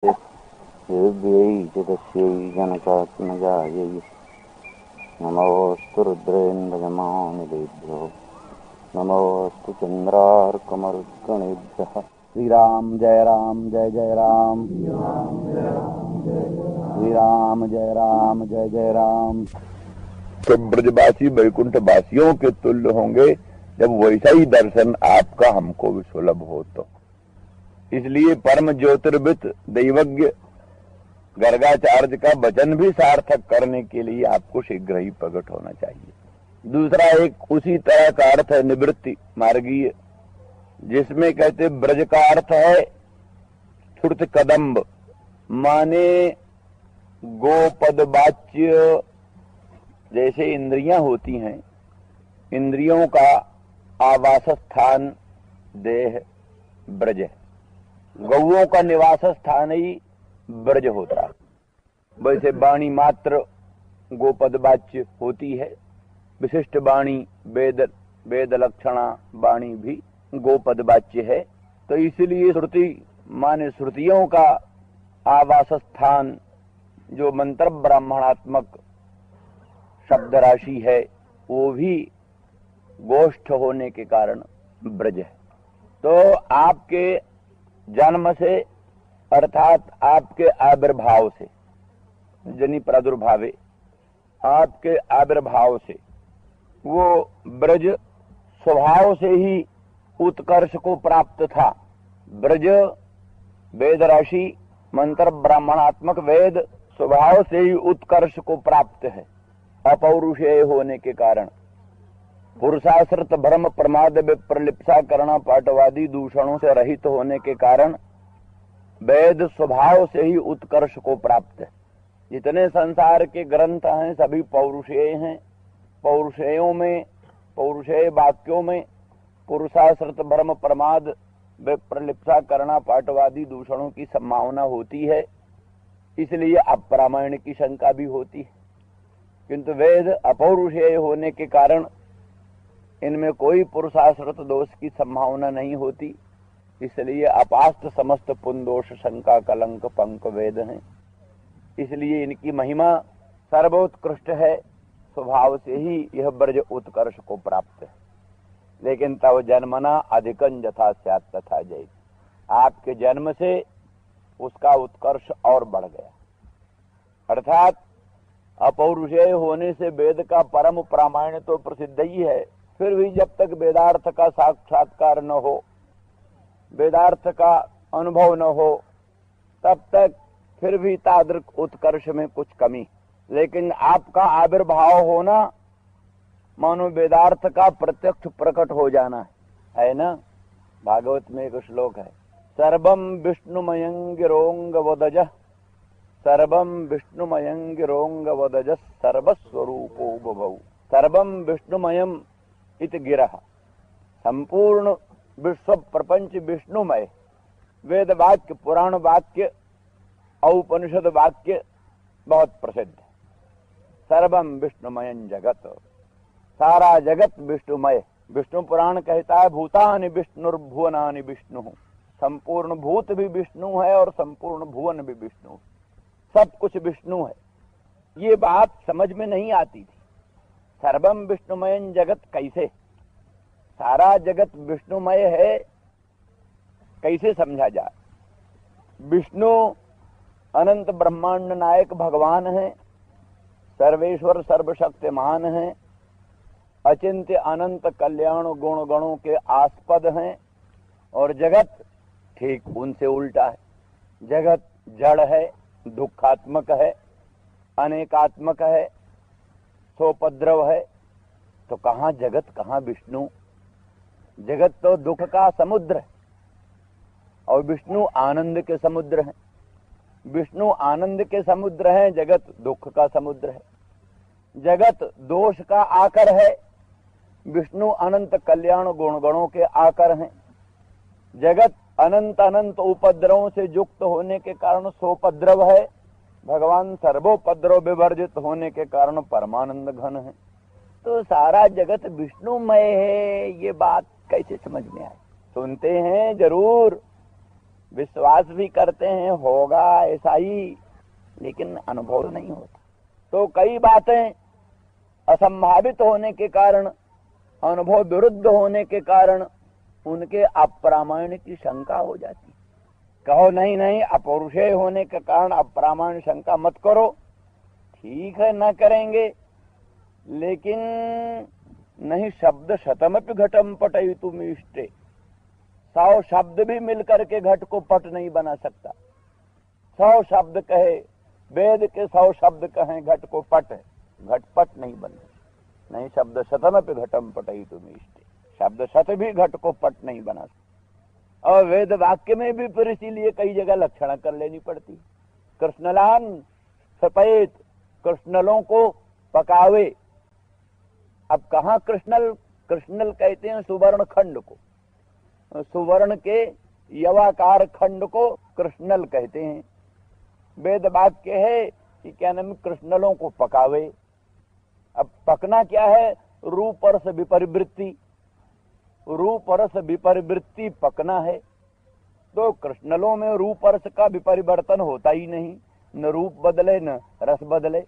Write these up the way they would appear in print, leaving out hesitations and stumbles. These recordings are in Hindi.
देव्यै च तस्यै जनकात्मजायै नमोऽस्तु रुद्रेन्द्रयमानिलेभ्यो नमोऽस्तु चन्द्रार्कमरुद्गणेभ्यः। श्री राम जय जय राम, श्री राम जय जय राम। तो ब्रजवासी वैकुंठ वासियों के तुल्य होंगे जब वैसा ही दर्शन आपका हमको भी सुलभ हो। तो इसलिए परम ज्योतिर्विद दैवज्ञ गर्गाचार्य का वचन भी सार्थक करने के लिए आपको शीघ्र ही प्रकट होना चाहिए। दूसरा एक उसी तरह का अर्थ है निवृत्ति मार्गीय, जिसमें कहते ब्रज का अर्थ है स्फूर्त कदम्ब, माने गोपद वाच्य। जैसे इंद्रियां होती हैं, इंद्रियों का आवास स्थान देह ब्रज है, गौओं का निवास स्थान ही ब्रज होता है। वैसे वाणी मात्र गोपद वाच्य होती है, विशिष्ट वाणी वेद लक्षणा वाणी भी गोपद वाच्य है। तो इसलिए श्रुति माने श्रुतियों का आवास स्थान जो मंत्र ब्राह्मणात्मक शब्द राशि है वो भी गोष्ठ होने के कारण ब्रज है। तो आपके जन्म से अर्थात आपके आविर्भाव से, जनि प्रादुर्भावे, आपके आविर्भाव से वो ब्रज स्वभाव से ही उत्कर्ष को प्राप्त था। ब्रज वेद राशि मंत्र ब्राह्मणात्मक वेद स्वभाव से ही उत्कर्ष को प्राप्त है। अपौरुषेय होने के कारण, पुरुषाश्रित भ्रम प्रमाद विप्रलिप्सा करणा पाटवादी दूषणों से रहित होने के कारण वेद स्वभाव से ही उत्कर्ष को प्राप्त है। जितने संसार के ग्रंथ हैं सभी पौरुषेय हैं। पौरुषेयों में, पौरुषेय वाक्यों में पुरुषाश्रित भ्रम प्रमाद विप्रलिप्सा करणा पाटवादी दूषणों की संभावना होती है, इसलिए अप्रामाण्य की शंका भी होती है। किंतु वेद अपौरुषेय होने के कारण इनमें कोई पुरुषाश्रित दोष की संभावना नहीं होती, इसलिए अपास्त समस्त पुंदोष शंका कलंक पंक वेद हैं। इसलिए इनकी महिमा सर्वोत्कृष्ट है। स्वभाव से ही यह ब्रज उत्कर्ष को प्राप्त है। लेकिन तब जन्मना अधिकं यथा स्यात् तथा जय, आपके जन्म से उसका उत्कर्ष और बढ़ गया। अर्थात अपौरुषेय होने से वेद का परम प्रामाण्य तो प्रसिद्ध ही है, फिर भी जब तक वेदार्थ का साक्षात्कार न हो, वेदार्थ का अनुभव न हो, तब तक फिर भी तादृक उत्कर्ष में कुछ कमी। लेकिन आपका आविर्भाव होना मानो वेदार्थ का प्रत्यक्ष प्रकट हो जाना है ना। भागवत में एक श्लोक है, सर्वम विष्णुमयं गिरोंग वदजः, सर्वम विष्णुमयं गिरोंग वदजः सर्वस्वरूपो बभौ। सर्वम विष्णुमयम इति गिरः, संपूर्ण विश्व प्रपंच विष्णुमय। वेद वाक्य, पुराण वाक्य, औपनिषद वाक्य बहुत प्रसिद्ध है। सर्वम विष्णुमयं जगत, सारा जगत विष्णुमय। विष्णु पुराण कहता है भूतानि विष्णुर्भुवनानि विष्णु, संपूर्ण भूत भी विष्णु है और संपूर्ण भुवन भी विष्णु, सब कुछ विष्णु है। ये बात समझ में नहीं आती थी। सर्वम विष्णुमयं जगत कैसे, सारा जगत विष्णुमय है, कैसे समझा जाए। विष्णु अनंत ब्रह्मांड नायक भगवान है, सर्वेश्वर सर्वशक्तिमान है, अचिंत्य अनंत कल्याण गुण गणों के आस्पद हैं। और जगत ठीक उनसे उल्टा है। जगत जड़ है, दुखात्मक है, अनेकात्मक है, सोपद्रव है। तो कहाँ जगत, कहाँ विष्णु। जगत तो दुख का समुद्र है और विष्णु आनंद के समुद्र हैं। विष्णु आनंद के समुद्र हैं, जगत दुख का समुद्र है। जगत दोष का आकर है, विष्णु अनंत कल्याण गुणगणों के आकर हैं। जगत अनंत अनंत उपद्रवों से युक्त होने के कारण सोपद्रव है, भगवान सर्वोपद्रव विवर्जित होने के कारण परमानंद घन है। तो सारा जगत विष्णुमय है, ये बात कैसे समझ में आए। सुनते हैं जरूर, विश्वास भी करते हैं होगा ऐसा ही, लेकिन अनुभव नहीं होता। तो कई बातें असंभावित होने के कारण, अनुभव विरुद्ध होने के कारण उनके अप्रामाण्य की शंका हो जाती। कहो नहीं नहीं, अपौरुषेय होने के कारण अप्रामाण्य शंका मत करो, ठीक है न करेंगे, लेकिन नहीं शब्द शतमपि घटम पटयितुम इष्टे, 100 शब्द भी मिलकर के घट को पट नहीं बना सकता। 100 शब्द कहे, वेद के 100 शब्द कहें घट को पट है, घट पट नहीं बने। नहीं शब्द शतमपि घटम पटयितुम इष्टे, शब्द शत भी घट को पट नहीं बना सकता। और वेद वाक्य में भी फिर इसीलिए कई जगह लक्षण कर लेनी पड़ती। कृष्णलान सपेत, कृष्णलों को पकावे। अब कहाँ कृष्णल, कृष्णल कहते हैं सुवर्ण खंड को, सुवर्ण के यवाकार खंड को कृष्णल कहते हैं। वेद वाक्य है कि क्या नाम, कृष्णलों को पकावे। अब पकना क्या है, रूप रस विपरिवृत्ति, रूप रस विपरिवृत्ति पकना है। तो कृष्णलों में रूप रस का विपरिवर्तन होता ही नहीं, न रूप बदले न रस बदले।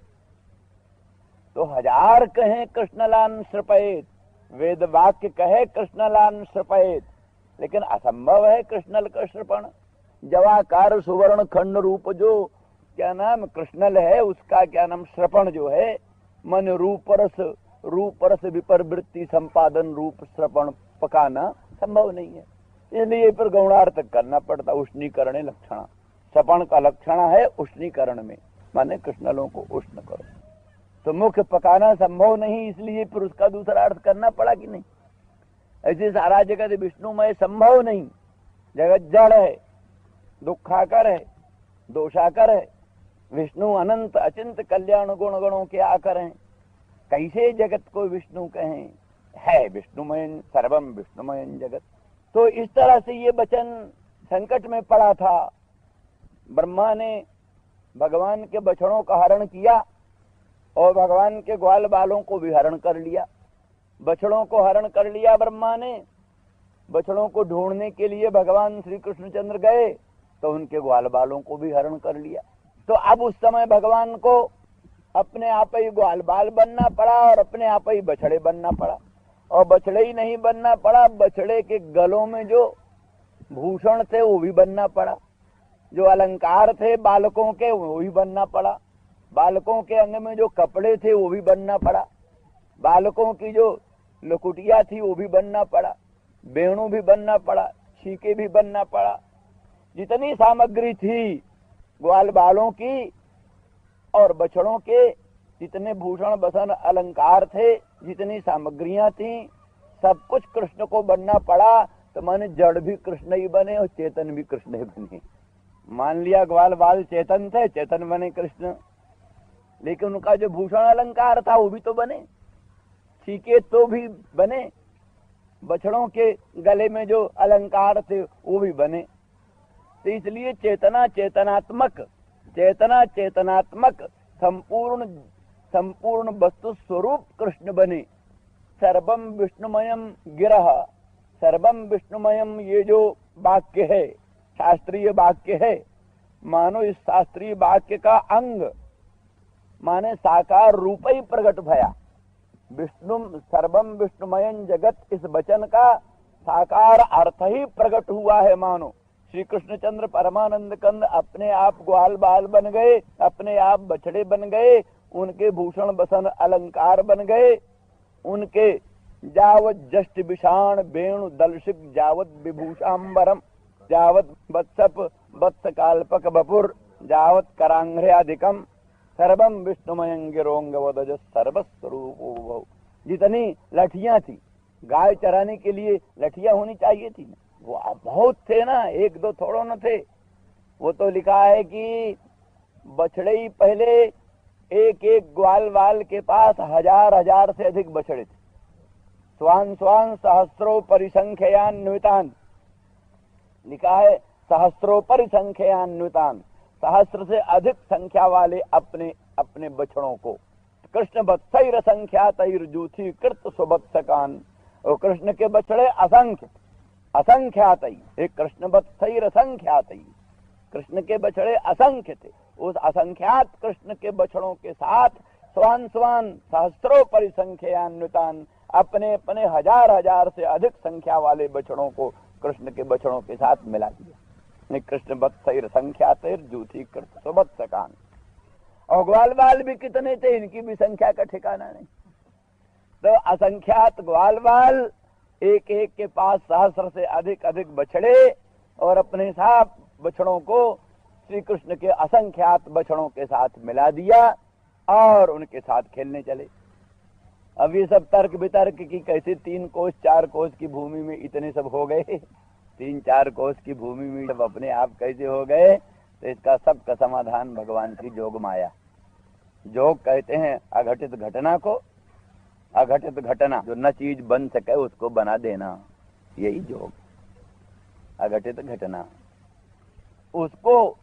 तो 1000 कहें कृष्णलान श्रपयेत, वेद वाक्य कहे कृष्णलान श्रपयेत, लेकिन असंभव है कृष्णल का श्रपण। जवाकार सुवर्ण खंड रूप जो क्या नाम कृष्णल है, उसका क्या नाम श्रपण जो है, मन रूप रस विपरिवृत्ति संपादन रूप श्रपण पकाना संभव नहीं है। इसलिए फिर गौणार्थ करना पड़ता। उष्णीकरण लक्षण, श्रपण का लक्षण है उष्णीकरण में, माने कृष्णलों को उष्ण करो। तो मुख्य पकाना संभव नहीं, इसलिए फिर उसका दूसरा अर्थ करना पड़ा कि नहीं। ऐसे सारा जगत विष्णुमय संभव नहीं, जगत जड़ है, दुखाकर है, दोषाकर है। विष्णु अनंत अचिंत कल्याण गुण गणों के आकर हैं, कैसे जगत को विष्णु कहें। है विष्णुमय, सर्वम विष्णुमय जगत। तो इस तरह से ये वचन संकट में पड़ा था। ब्रह्मा ने भगवान के बछड़ों का हरण किया और भगवान के ग्वाल बालों को भी हरण कर लिया। बछड़ों को हरण कर लिया ब्रह्मा ने, बछड़ों को ढूंढने के लिए भगवान श्री कृष्णचंद्र गए तो उनके ग्वाल बालों को भी हरण कर लिया। तो अब उस समय भगवान को अपने आप ही ग्वाल बाल बनना पड़ा और अपने आप ही बछड़े बनना पड़ा। और बछड़े ही नहीं बनना पड़ा, बछड़े के गलों में जो भूषण थे वो भी बनना पड़ा, जो अलंकार थे बालकों के वो भी बनना पड़ा, बालकों के अंग में जो कपड़े थे वो भी बनना पड़ा, बालकों की जो लकुटिया थी वो भी बनना पड़ा, बेणु भी बनना पड़ा, छीके भी बनना पड़ा। जितनी सामग्री थी ग्वाल बालों की और बछड़ों के, जितने भूषण बसन अलंकार थे, जितनी सामग्रियां थी, सब कुछ कृष्ण को बनना पड़ा। तो माने जड़ भी कृष्ण ही बने और चेतन भी कृष्ण ही बने। मान लिया ग्वाल बाल चेतन थे, चेतन बने कृष्ण, लेकिन उनका जो भूषण अलंकार था वो भी तो बने, छीके तो भी बने, बछड़ों के गले में जो अलंकार थे वो भी बने। तो इसलिए चेतना चेतनात्मक, चेतना चेतनात्मक संपूर्ण वस्तु स्वरूप कृष्ण बने। सर्वम विष्णुमयम गिरह, सर्वम विष्णुमयम ये जो वाक्य है, शास्त्रीय वाक्य है, मानो इस शास्त्रीय वाक्य का अंग माने साकार रूप ही प्रकट भया। विष्णु सर्वम विष्णुमयम जगत, इस वचन का साकार अर्थ ही प्रकट हुआ है। मानो श्री कृष्णचंद्र परमानंद कंद अपने आप ग्वाल बाल बन गए, अपने आप बछड़े बन गए, उनके भूषण बसन अलंकार बन गए, उनके जावत जष्ट विषाण वेणु दलशिक जावत विभूषांबरम, जावत वत्सप वत्स काल्पक बपुर, जावत करांघ्र्याधिकम, सर्वम विष्णुमयं गिरोंग वदज सर्वस्वरूपो। जितनी लठियां थी, गाय चराने के लिए लठियां होनी चाहिए थी ना, वो बहुत थे ना, एक दो थोड़ो न थे। वो तो लिखा है कि बछड़े ही पहले एक एक ग्वाल बाल के पास 1000 से अधिक बछड़े थे। स्वान स्वान सहस्रो परिसंख्यान्वितान, लिखा है सहस्रो परिसंख्यान्वितान, सहस्र से अधिक संख्या वाले अपने अपने बछड़ों को। कृष्ण वत्सैर संख्या तैर जूथी कृत सुवत्सकान, और कृष्ण के बछड़े असंख्य, असंख्यातई, एक कृष्ण वत्सैर असंख्यातई, कृष्ण के बछड़े असंख्य थे। उस असंख्यात कृष्ण के बछड़ों के साथ स्वान स्वान सहस्त्रों परिसंख्यान्वितान, अपने अपने हजार हजार से अधिक संख्या वाले बछड़ों को कृष्ण के बछड़ों के साथ मिला दिया। कृष्ण वत्सैर संख्यातैर जूथी कृत सुवत्सकान। और ग्वाल बाल भी कितने थे, इनकी भी संख्या का ठिकाना नहीं। तो असंख्यात ग्वाल बाल, एक एक के पास सहस्र से अधिक अधिक बछड़े, और अपने साथ बछड़ों को श्री कृष्ण के असंख्यात बछड़ों के साथ मिला दिया और उनके साथ खेलने चले। अब ये सब तर्क वितर्क की कैसे 3 कोस 4 कोस की भूमि में इतने सब हो गए, 3-4 कोस की भूमि में सब अपने आप कैसे हो गए? तो इसका सबका समाधान भगवान की जोग माया। जोग कहते हैं अघटित घटना को, अघटित घटना जो न चीज बन सके उसको बना देना, यही जोग। अघटित घटना, उसको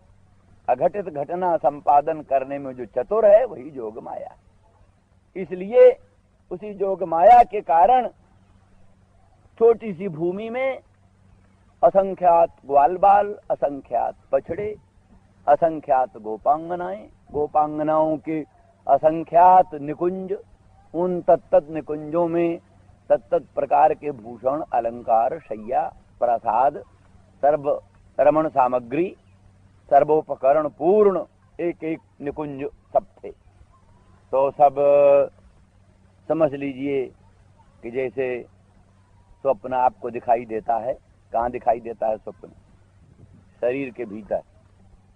अघटित घटना संपादन करने में जो चतुर है वही जोग माया। इसलिए उसी जोग माया के कारण छोटी सी भूमि में असंख्यात ग्वाल बाल, असंख्यात बछड़े, असंख्यात गोपांगनाएं, गोपांगनाओं के असंख्यात निकुंज, उन तत्त निकुंजों में तत्त प्रकार के भूषण, अलंकार, शैया, प्रसाद, सर्व रमण सामग्री, सर्वोपकरण पूर्ण एक एक निकुंज सब थे। तो सब समझ लीजिए कि जैसे स्वप्न आपको दिखाई देता है। कहाँ दिखाई देता है स्वप्न? शरीर के भीतर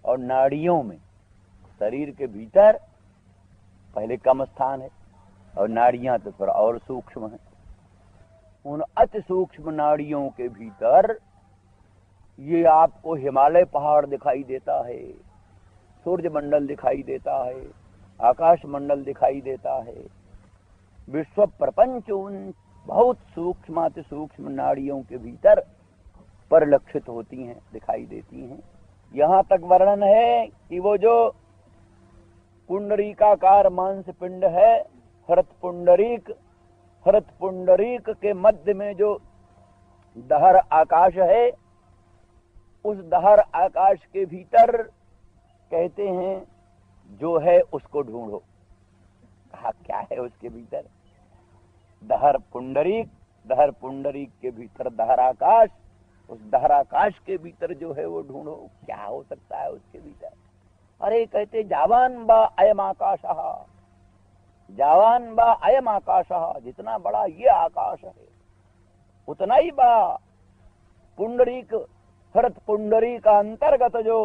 और नाड़ियों में। शरीर के भीतर पहले कम स्थान है और नाड़ियां तो फिर और सूक्ष्म है। उन अति सूक्ष्म नाड़ियों के भीतर ये आपको हिमालय पहाड़ दिखाई देता है, सूर्य मंडल दिखाई देता है, आकाश मंडल दिखाई देता है। विश्व प्रपंच उन बहुत सूक्ष्म अति सूक्ष्म नाड़ियों के भीतर परिलक्षित होती हैं, दिखाई देती हैं। यहाँ तक वर्णन है कि वो जो पुंडरीकाकार मांस पिंड है, हृत पुंडरीक, हृत पुंडरीक के मध्य में जो दहर आकाश है, उस दहर आकाश के भीतर कहते हैं जो है उसको ढूंढो। कहा क्या है उसके भीतर? दहर पुंडरीक, दहर पुंडरीक के भीतर दहर आकाश, उस दहर आकाश के भीतर जो है वो ढूंढो। क्या हो सकता है उसके भीतर? अरे कहते जावान बा अयम आकाशः, जावान बा अयम आकाशः, जितना बड़ा ये आकाश है उतना ही बड़ा पुंडरीक, हृत पुंडरी का अंतर्गत जो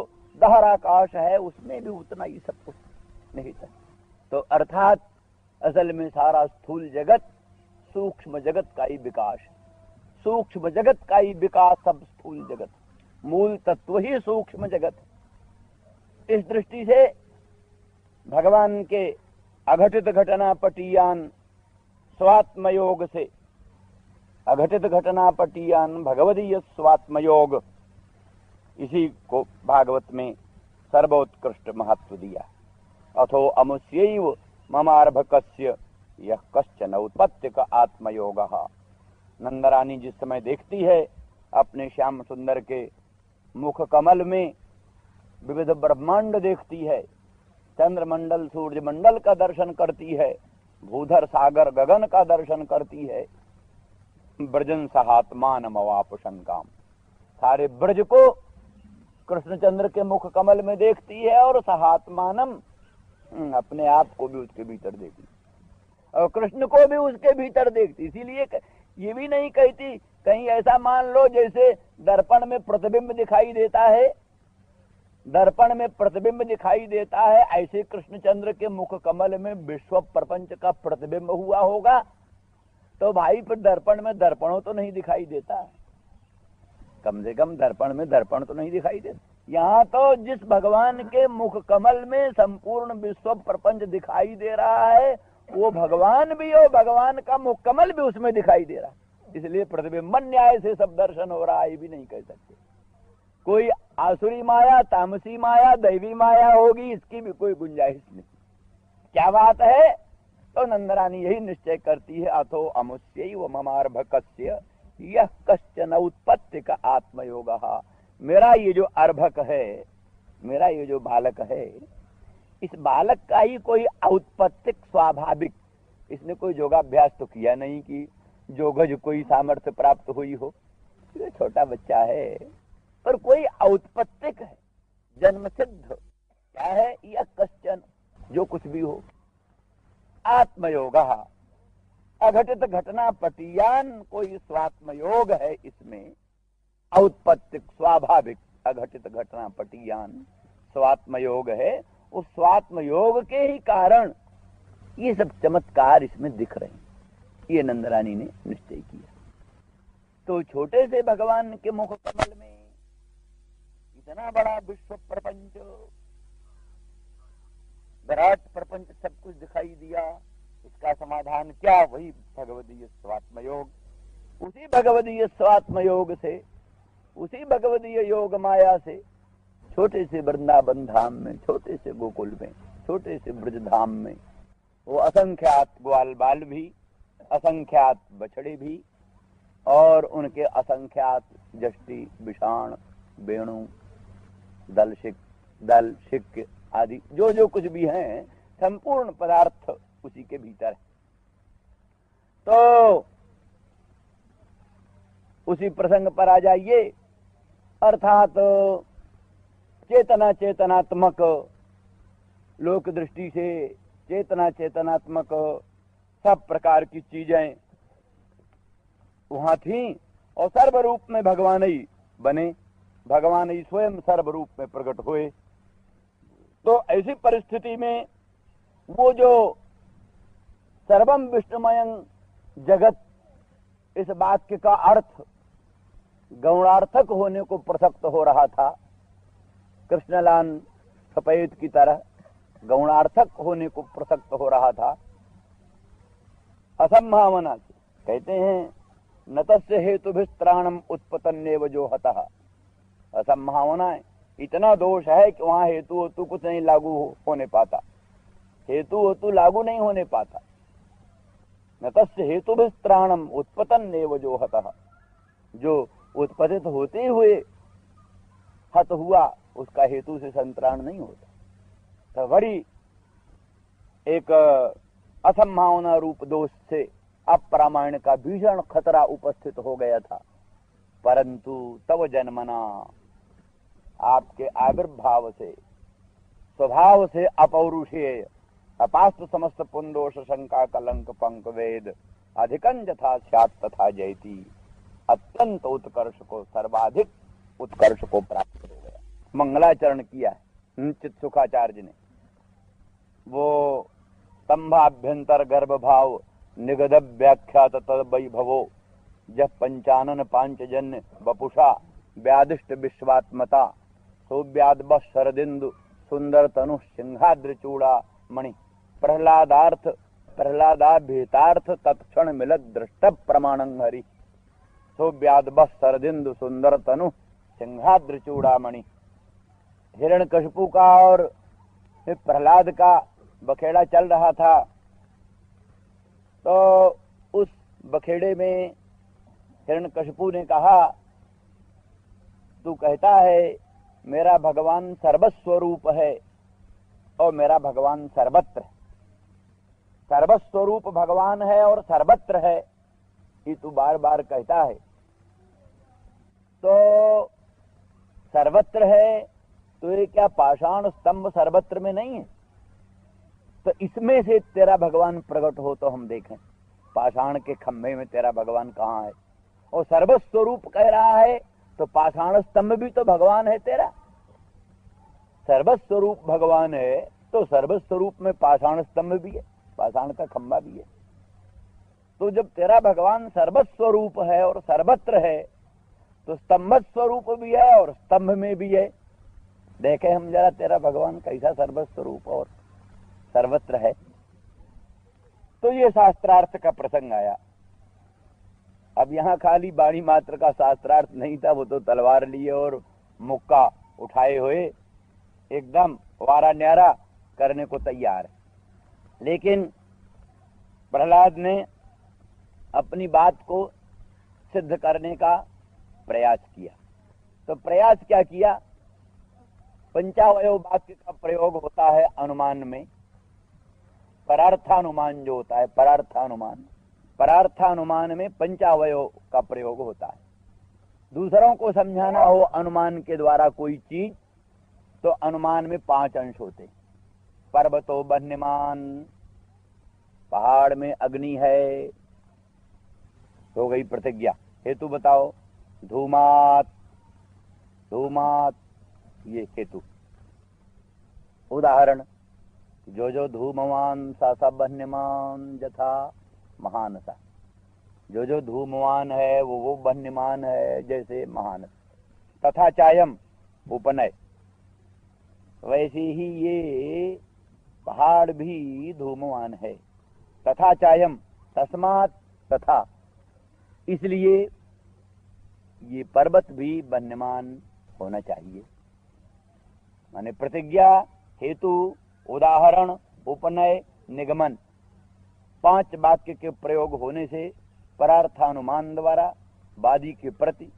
दहर आकाश है उसमें भी उतना ही सब कुछ निहित है। तो अर्थात असल में सारा स्थूल जगत सूक्ष्म जगत का ही विकास है। सूक्ष्म जगत का ही विकास सब स्थूल जगत, मूल तत्व ही सूक्ष्म जगत। इस दृष्टि से भगवान के अघटित घटना पटीयान स्वात्मयोग से, अघटित घटना पटीयान भगवदीय स्वात्मयोग, इसी को भागवत में सर्वोत्कृष्ट महत्व दिया। अथो अमुष्यैव ममार्भकस्य यह कश्चन उत्पत्ति का आत्मयोगः। नंदरानी जिस समय देखती है अपने श्याम सुंदर के मुख कमल में विविध ब्रह्मांड देखती है, चंद्रमंडल सूर्य मंडल का दर्शन करती है, भूधर सागर गगन का दर्शन करती है, ब्रजन सहात्मान मवापुषन काम, सारे ब्रज को कृष्णचंद्र के मुख कमल में देखती है और सहात्मानम अपने आप को भी उसके भीतर देखती और कृष्ण को भी उसके भीतर देखती। इसीलिए ये भी नहीं कहती कहीं ऐसा मान लो जैसे दर्पण में प्रतिबिंब दिखाई देता है, दर्पण में प्रतिबिंब दिखाई देता है, ऐसे कृष्णचंद्र के मुख कमल में विश्व प्रपंच का प्रतिबिंब हुआ होगा। तो भाई फिर दर्पण में दर्पणों तो नहीं दिखाई देता, कम से कम दर्पण में दर्पण तो नहीं दिखाई देता। यहाँ तो जिस भगवान के मुख कमल में संपूर्ण विश्व प्रपंच दिखाई दे रहा है वो भगवान भी हो, भगवान का मुख कमल भी उसमें दिखाई दे रहा है। इसलिए प्रतिबिंबन न्याय से सब दर्शन हो रहा है, ये भी नहीं कह सकते। कोई आसुरी माया, तामसी माया, दैवी माया होगी, इसकी भी कोई गुंजाइश नहीं। क्या बात है? तो नंदरानी यही निश्चय करती है, अथो अमुष्यैव ममार्भकस्य यह कश्चन उत्पत्ति का आत्मयोग। मेरा ये जो अर्भक है, मेरा ये जो बालक है, इस बालक का ही कोई औत्पत्तिक स्वाभाविक, इसने कोई योगाभ्यास तो किया नहीं कि जोगज कोई सामर्थ्य प्राप्त हुई हो। ये छोटा बच्चा है, पर कोई औत्पत्तिक है, जन्मसिद्ध। क्या है? यह कश्चन, जो कुछ भी हो। आत्मयोग अघटित घटना पटियान, कोई स्वात्मयोग है इसमें, औत्पत्तिक स्वाभाविक अघटित घटना पटियान स्वात्मयोग है। उस स्वात्मयोग के ही कारण ये सब चमत्कार इसमें दिख रहे हैं, ये नंदरानी ने निश्चय किया। तो छोटे से भगवान के मुख कमल में इतना बड़ा विश्व प्रपंच, विराट प्रपंच सब कुछ दिखाई दिया। इसका समाधान क्या? वही भगवदीय स्वात्मयोग। उसी भगवदीय स्वात्मयोग से, उसी भगवदीय योग माया से छोटे से वृंदावन धाम में, छोटे से गोकुल में, छोटे से ब्रज धाम में वो असंख्यात ग्वाल बाल भी, असंख्यात बछड़े भी, और उनके असंख्यात जष्टि, विषाण, वेणु, दल शिक आदि जो जो कुछ भी हैं, संपूर्ण पदार्थ उसी के भीतर है। तो उसी प्रसंग पर आ जाइए। अर्थात चेतना चेतनात्मक, लोक दृष्टि से चेतना चेतनात्मक सब प्रकार की चीजें वहां थी, और सर्वरूप में भगवान ही बने, भगवान ही स्वयं सर्वरूप में प्रकट हुए। तो ऐसी परिस्थिति में वो जो सर्वम विष्णुमयं जगत, इस वाक्य का अर्थ गौणार्थक होने को प्रसक्त हो रहा था, कृष्णलान सफेद की तरह गौणार्थक होने को प्रसक्त हो रहा था। असंभावना से कहते हैं न तस्य हेतु त्राणम उत्पतन्नेव जो हतः। असंभावना इतना दोष है कि वहां हेतु हेतु कुछ नहीं लागू होने पाता, हेतु हेतु लागू नहीं होने पाता। न तस्य हेतु त्राणम उत्पतन्नेव जो हतः, जो उत्पतित होते हुए हत हुआ, उसका हेतु से संत्राण नहीं होता। तो बड़ी एक असंभावना रूप दोष से अप्रामाण्य का भीषण खतरा उपस्थित हो गया था। परंतु तव जन्मना, आपके आविर्भाव से, स्वभाव से अपौरुषेय, अपास्तु समस्त पुंदोष शंका कलंक पंक वेद, अधिकं यथा स्यात् तथा जयति, अत्यंत उत्कर्ष को, सर्वाधिक उत्कर्ष को प्राप्त हो गया। मंगलाचरण किया है चित सुखाचार्य ने। वो स्तंभाभ्यंतर गर्भ भाव निगद व्याख्यात तद वैभवो, जब पंचानन पांचजन्य वपुषा व्यादिष्ट विश्वात्मता, सौव्याद शरदिंदु सुंदर तनु सिंहाद्र चूड़ा मणि, प्रहलादार्थ प्रहलादाभ्येतार्थ तत्क्षण मिलत दृष्ट प्रमाणं हरि, सौव्याद शरदिंदु सुंदर तनु सिंहाद्र चूड़ामणि। हिरण्यकशिपु का और प्रहलाद का बखेड़ा चल रहा था। तो उस बखेड़े में हिरण्यकशिपु ने कहा, तू कहता है मेरा भगवान सर्वस्वरूप है और मेरा भगवान सर्वत्र है। सर्वस्वरूप भगवान है और सर्वत्र है, ये तू बार बार कहता है। तो सर्वत्र है तो ये क्या पाषाण स्तंभ सर्वत्र में नहीं है? तो इसमें से तेरा भगवान प्रकट हो तो हम देखें, पाषाण के खंभे में तेरा भगवान कहाँ है? और सर्वस्वरूप कह रहा है तो पाषाण स्तंभ भी तो भगवान है तेरा। सर्वस्वरूप भगवान है तो सर्वस्वरूप में पाषाण स्तंभ भी है, पाषाण का खंभा भी है। तो जब तेरा भगवान सर्वस्वरूप है और सर्वत्र है तो स्तंभ स्वरूप भी है और स्तंभ में भी है। देखे हम जरा तेरा भगवान कैसा सर्वस्वरूप और सर्वत्र है। तो ये शास्त्रार्थ का प्रसंग आया। अब यहाँ खाली वाणी मात्र का शास्त्रार्थ नहीं था, वो तो तलवार लिए और मुक्का उठाए हुए एकदम वारा न्यारा करने को तैयार है। लेकिन प्रहलाद ने अपनी बात को सिद्ध करने का प्रयास किया। तो प्रयास क्या किया? पंचावयव वाक्य का प्रयोग होता है अनुमान में, परार्थानुमान जो होता है, परार्थानुमान में पंचावयव का प्रयोग होता है। दूसरों को समझाना हो अनुमान के द्वारा कोई चीज, तो अनुमान में 5 अंश होते। पर्वतो बन्यमान, पहाड़ में अग्नि है, हो गई प्रतिज्ञा। हेतु बताओ, धूमात, धूमात ये हेतु। उदाहरण, जो जो धूमवान सा सा बन्यमान यथा महान सा, जो जो धूमवान है वो बन्यमान है जैसे महान। तथा चायम उपनय, वैसे ही ये पहाड़ भी धूमवान है। तथा चायम, तस्मात् तथा, इसलिए ये पर्वत भी बन्यमान होना चाहिए। माने प्रतिज्ञा, हेतु, उदाहरण, उपनय, निगमन, 5 वाक्य के प्रयोग होने से परार्थानुमान द्वारा वादी के प्रति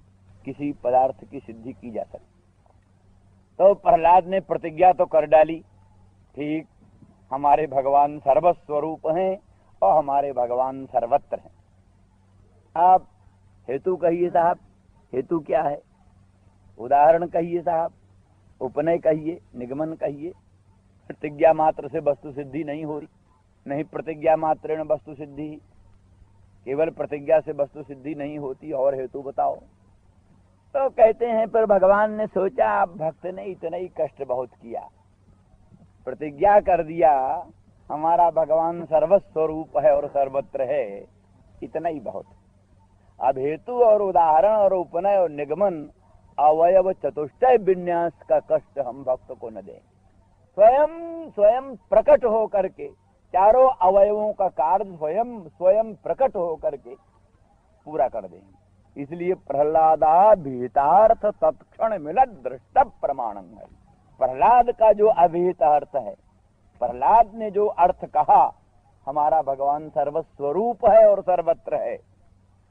किसी पदार्थ की सिद्धि की जा सकती। तो प्रहलाद ने प्रतिज्ञा तो कर डाली, ठीक, हमारे भगवान सर्वस्वरूप हैं और हमारे भगवान सर्वत्र हैं। आप हेतु कहिए साहब, हेतु क्या है? उदाहरण कहिए साहब, उपनय कहिए, निगमन कहिए। प्रतिज्ञा मात्र से वस्तु सिद्धि नहीं हो रही, नहीं प्रतिज्ञा मात्र वस्तु सिद्धि, केवल प्रतिज्ञा से वस्तु सिद्धि नहीं होती, और हेतु बताओ। तो कहते हैं पर भगवान ने सोचा भक्त ने इतना ही कष्ट बहुत किया, प्रतिज्ञा कर दिया हमारा भगवान सर्वस्वरूप है और सर्वत्र है, इतना ही बहुत। अब हेतु और उदाहरण और उपनय और निगमन अवयव चतुष्टय विन्यास का कष्ट हम भक्त को न दें। स्वयं प्रकट हो करके चारों अवयवों का कार्य स्वयं प्रकट हो करके पूरा कर देंगे। इसलिए प्रहलादा भीतार्थ तत्क्षण मिलत दृष्ट प्रमाणं है। प्रहलाद का जो अभीत अर्थ है, प्रहलाद ने जो अर्थ कहा हमारा भगवान सर्वस्वरूप है और सर्वत्र है,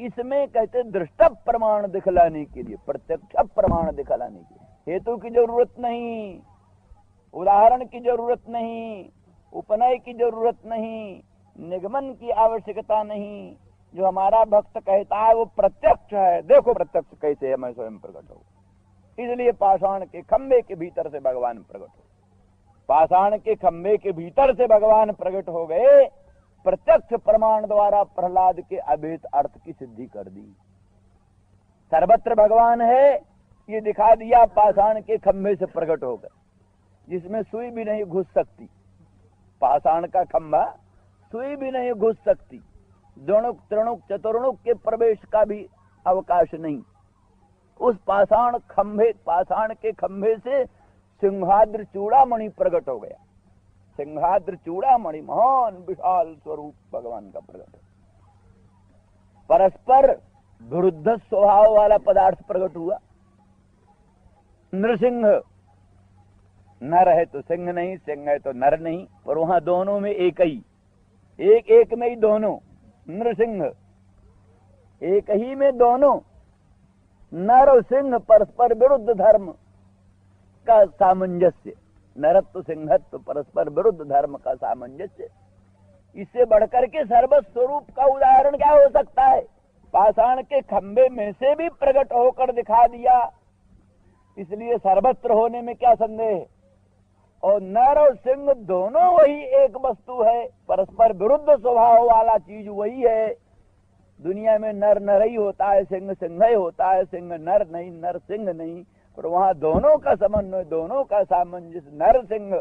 इसमें कहते दृष्ट प्रमाण दिखलाने के लिए, प्रत्यक्ष प्रमाण दिखलाने के लिए हेतु की जरूरत नहीं, उदाहरण की जरूरत नहीं, उपनय की जरूरत नहीं, निगमन की आवश्यकता नहीं। जो हमारा भक्त कहता है वो प्रत्यक्ष है। देखो प्रत्यक्ष कैसे है, मैं स्वयं प्रकट हूं। इसलिए पाषाण के खंभे के भीतर से भगवान प्रकट हो, पाषाण के खंभे के भीतर से भगवान प्रकट हो गए। प्रत्यक्ष प्रमाण द्वारा प्रहलाद के अभेद अर्थ की सिद्धि कर दी। सर्वत्र भगवान है ये दिखा दिया, पाषाण के खंभे से प्रकट हो गए, जिसमें सुई भी नहीं घुस सकती। पाषाण का खंभा सुई भी नहीं घुस सकती, द्विणुक त्रिणुक चतुर्णुक के प्रवेश का भी अवकाश नहीं। उस पाषाण के खंभे से सिंहाद्र चूड़ामणि प्रकट हो गया। सिंहाद्र चूड़ामणि महान विशाल स्वरूप भगवान का प्रकट है। परस्पर विरुद्ध स्वभाव वाला पदार्थ प्रकट हुआ। नृसिंह, नर है तो सिंह नहीं, सिंह है तो नर नहीं, पर वहां दोनों में एक ही, एक में ही दोनों। नृसिंह एक ही में दोनों, नर और सिंह परस्पर विरुद्ध धर्म का सामंजस्य, नरत्व सिंहत्व परस्पर विरुद्ध धर्म का सामंजस्य। इससे बढ़कर के सर्वस्वरूप का उदाहरण क्या हो सकता है? पाषाण के खंभे में से भी प्रकट होकर दिखा दिया, इसलिए सर्वत्र होने में क्या संदेह है। और नर और सिंह दोनों वही एक वस्तु है, परस्पर विरुद्ध स्वभाव वाला चीज वही है। दुनिया में नर नर ही होता है, सिंह सिंह ही होता है, सिंह नर नहीं, नर सिंह नहीं, पर वहां दोनों का समन्वय, दोनों का सामंजस्य, नर सिंह।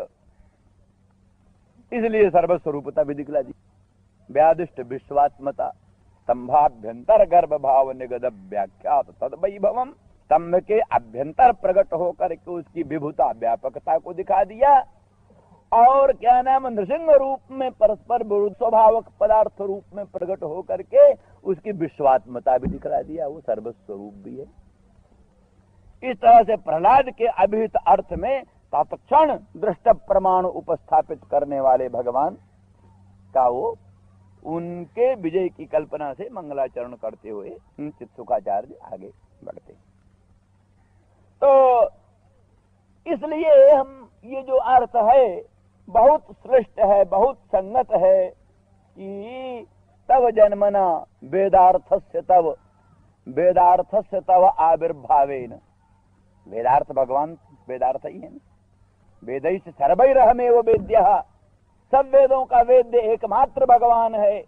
इसलिए सर्वस्वरूपता भी दिखला दी। व्यादिष्ट विश्वात्मता, स्तंभाभ्यंतर गर्भ भाव निगद व्याख्यात तद वैभवम, स्तंभ के अभ्यंतर प्रकट होकर के उसकी विभुता व्यापकता को दिखा दिया। और क्या नाम, नृसिंह रूप में परस्पर विरुद्ध स्वभावक पदार्थ रूप में प्रकट होकर के उसकी विश्वात्मता भी दिखला दिया, वो सर्वस्वरूप भी है। इस तरह से प्रहलाद के अभिहित अर्थ में तत्क्षण दृष्ट प्रमाण उपस्थापित करने वाले भगवान का वो उनके विजय की कल्पना से मंगलाचरण करते हुए चित्सुखाचार्य आगे बढ़ते। तो इसलिए हम ये जो अर्थ है बहुत श्रेष्ठ है, बहुत संगत है कि तव जन्मना वेदार्थस्य तव आविर्भावेन। वेदार्थ भगवान वेदार्थ ही है ना। वेदैश्च सर्वैरहमेव वेद्यः, सब वेदों का वेद्य एकमात्र भगवान है,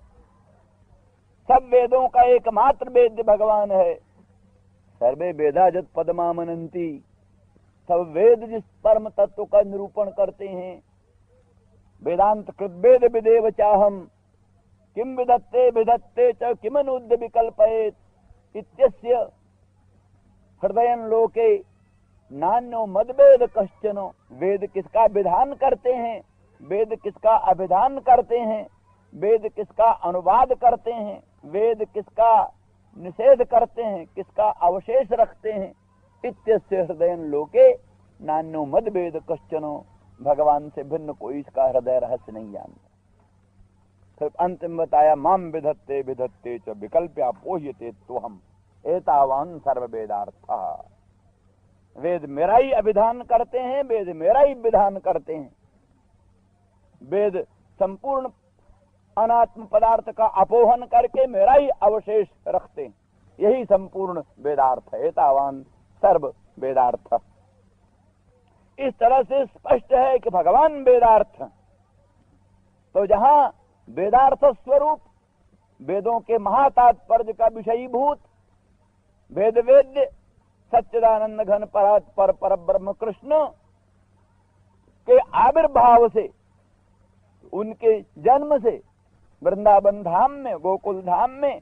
सब वेदों का एकमात्र वेद्य भगवान है। सर्वे वेदा जत पदमामनंती, सब वेद जिस परम तत्व का निरूपण करते हैं। वेदांत कृद्वेद विदेव चाहम, किम विदत्ते विदत्ते च किमनुद्य विकल्पयेत इत्यस्य हृदयन लोके नान्यो मदवेद कश्चनो। वेद किसका विधान करते हैं, वेद किसका अभिधान करते हैं, वेद किसका अनुवाद करते हैं, वेद किसका निषेध करते हैं, किसका अवशेष रखते हैं। इत्यस्य हृदयन लोके नान्यो मदवेद कश्चनो। भगवान से भिन्न कोई इसका हृदय रहस्य नहीं जानता। फिर अंतिम बताया माम विधत्ते विधत्ते च विकल्प्या पोह्यते त्वहम एतावान सर्व वेदार्थ। वेद मेरा ही अभिधान करते हैं, वेद मेरा ही विधान करते हैं। वेद संपूर्ण अनात्म पदार्थ का अपोहन करके मेरा ही अवशेष रखते हैं। यही संपूर्ण वेदार्थ है, एतावान सर्व वेदार्थ। इस तरह से स्पष्ट है कि भगवान वेदार्थ। तो जहां वेदार्थ स्वरूप वेदों के महातात्पर्य का विषयीभूत वेद वेद्य सच्चिदानंद घन पर ब्रह्म कृष्ण के आविर्भाव से, उनके जन्म से वृंदावन धाम में, गोकुल धाम में,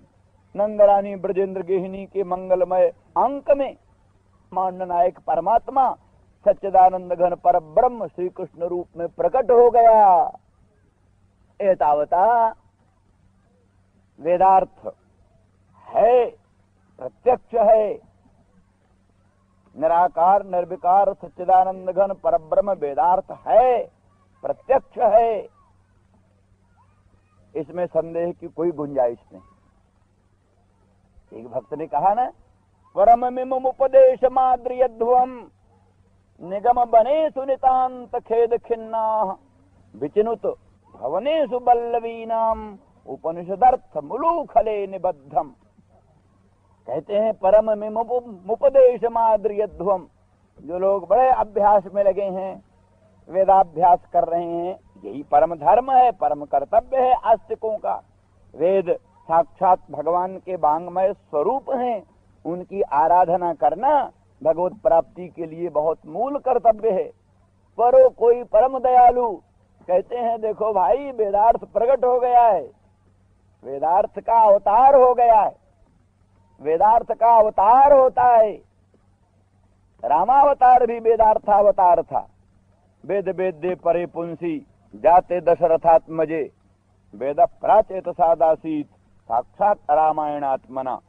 नंदरानी ब्रजेंद्र गेहिनी के मंगलमय अंक में मानव नायक परमात्मा सच्चिदानंद घन पर ब्रह्म श्री कृष्ण रूप में प्रकट हो गया। एतावता वेदार्थ है, प्रत्यक्ष है। निराकार निर्विकार सच्चिदानंद घन परब्रह्म वेदार्थ है, प्रत्यक्ष है। इसमें संदेह की कोई गुंजाइश नहीं। एक भक्त ने कहा ना, परम मिम उपदेश माद्रियध्वम निगम बने सुनितांत खेद खिन्ना विचिनुत भवनेषु बल्लवीनाम उपनिषदर्थ मुलूखले निबद्धम। कहते हैं परम मुपदेश माद्रियध्वम। जो लोग बड़े अभ्यास में लगे हैं, वेदाभ्यास कर रहे हैं, यही परम धर्म है, परम कर्तव्य है आस्तिकों का। वेद साक्षात भगवान के वांग्मय स्वरूप हैं, उनकी आराधना करना भगवत प्राप्ति के लिए बहुत मूल कर्तव्य है। पर कोई परम दयालु कहते हैं देखो भाई वेदार्थ प्रकट हो गया है, वेदार्थ का अवतार हो गया है। वेदार्थ का अवतार होता है, रामावतार भी वेदार्थावतार था। वेद वेद्य परे पुंसी जाते दशरथात्मजे वेद प्राचेत सादासीत साक्षात रामायणात्मना।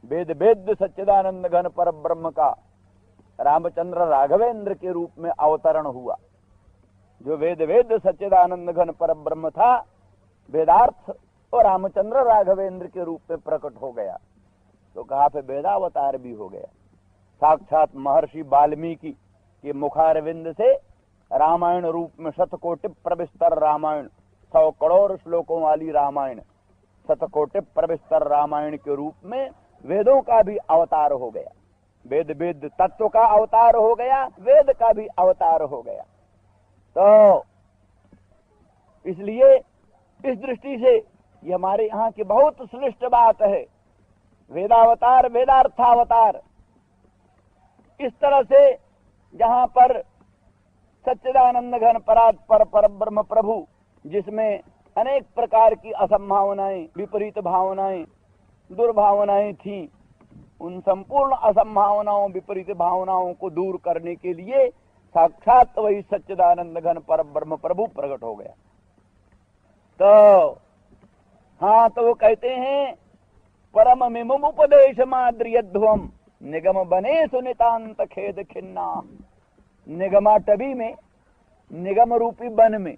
वेद वेद्य सच्चिदानंद घन पर ब्रह्म का रामचंद्र राघवेंद्र के रूप में अवतरण हुआ। जो वेद वेद्य सच्चिदानंद घन पर ब्रह्म था, वेदार्थ और रामचंद्र राघवेंद्र के रूप में प्रकट हो गया। तो कहा फिर वेदावतार भी हो गया। साक्षात महर्षि वाल्मीकि के मुखारविंद से रामायण रूप में शतकोटि प्रविस्तर रामायण, 100 करोड़ श्लोकों वाली रामायण, शतकोटि प्रविस्तर रामायण के रूप में वेदों का भी अवतार हो गया। वेद वेद तत्व का अवतार हो गया, वेद का भी अवतार हो गया। तो इसलिए इस दृष्टि से ये हमारे यहाँ की बहुत श्रेष्ठ बात है, वेदावतार वेदार्थावतार। इस तरह से जहाँ पर सच्चिदानंद घन पर ब्रह्म प्रभु, जिसमें अनेक प्रकार की असंभावनाएं, विपरीत भावनाएं, दुर्भावनाएं थीं, उन संपूर्ण असंभावनाओं, विपरीत भावनाओं को दूर करने के लिए साक्षात वही सच्चिदानंद घन पर ब्रह्म प्रभु प्रकट हो गया। तो हाँ, तो वो कहते हैं परम मिमुम उपदेश माद्रियध्वम निगम बने सुनितांत खेद खिन्ना। निगमाटवी में, निगम रूपी वन में,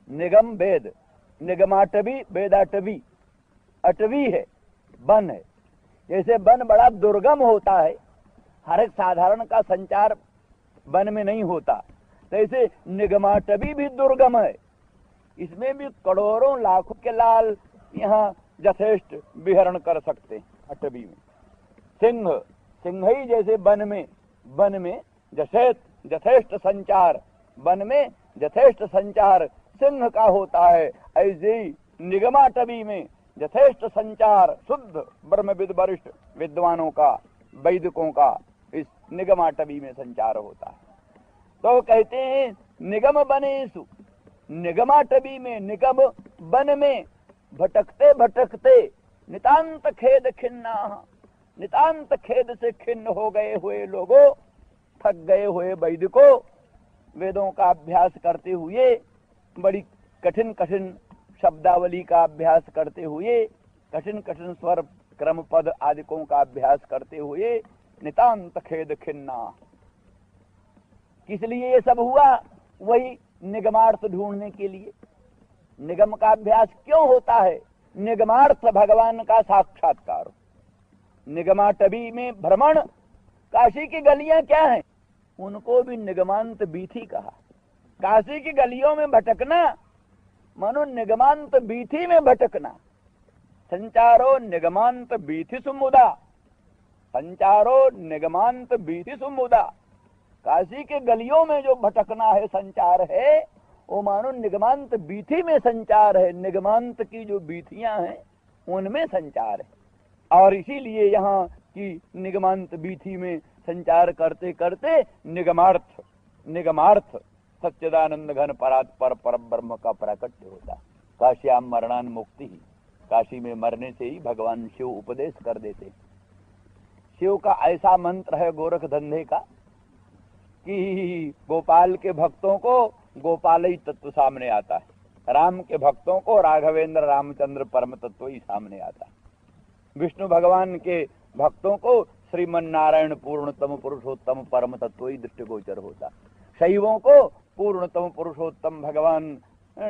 निगम वेद, निगमाटवी वेदाटवी, अटवी है, वन है। जैसे वन बड़ा दुर्गम होता है, हर एक साधारण का संचार वन में नहीं होता, तो ऐसे निगमाटवी भी दुर्गम है। इसमें भी करोड़ों लाखों के लाल यहाँ यथेष्ट विहरण कर सकते हैं। अटवी में सिंह, सिंह ही जैसे वन में यथेष्ट संचार, वन में यथेष्ट संचार सिंह का होता है, ऐसे ही निगमाटवी में यथेष्ट संचार शुद्ध ब्रह्मविद वरिष्ठ विद्वानों का, वैदिकों का इस निगमाटवी में संचार होता है। तो कहते हैं निगम बनेषु, निगमाटवी में, निगम वन में भटकते भटकते नितांत खेद खिन्ना, नितांत खेद से खिन्न हो गए हुए लोगों, थक गए हुए वैदिकों, वेदों का अभ्यास करते हुए, बड़ी कठिन कठिन शब्दावली का अभ्यास करते हुए, कठिन कठिन स्वर क्रम पद आदिकों का अभ्यास करते हुए नितांत खेद खिन्ना। किस लिए ये सब हुआ? वही निगमार्थ ढूंढने के लिए। निगम का अभ्यास क्यों होता है? निगमार्थ भगवान का साक्षात्कार। निगमाटवी में भ्रमण, काशी की गलियां क्या हैं? उनको भी निगमांत बीथी कहा। काशी की गलियों में भटकना मानो निगमांत बीथी में भटकना। संचारो निगमांत बीथि सुमुदा, संचारो निगमांत बीथि सुमुदा। काशी के गलियों में जो भटकना है, संचार है, वो मानो निगमांत बीथी में संचार है। निगमांत की जो बीथियां हैं उनमें संचार है। और इसीलिए यहाँ की निगमांत बीथी में संचार करते करते निगमार्थ सच्चिदानंद घन परात्पर पर ब्रह्म का प्राकट्य होता। काश्याम मरणान मुक्ति ही, काशी में मरने से ही भगवान शिव उपदेश कर देते। शिव का ऐसा मंत्र है गोरख धंधे का कि गोपाल के भक्तों को गोपाल ही तत्व सामने आता है, राम के भक्तों को राघवेंद्र रामचंद्र परम तत्व ही सामने आता है, विष्णु भगवान के भक्तों को श्रीमन नारायण पूर्णतम पुरुषोत्तम परम तत्व ही दृष्टिगोचर होता। शैवों को पूर्णतम पुरुषोत्तम भगवान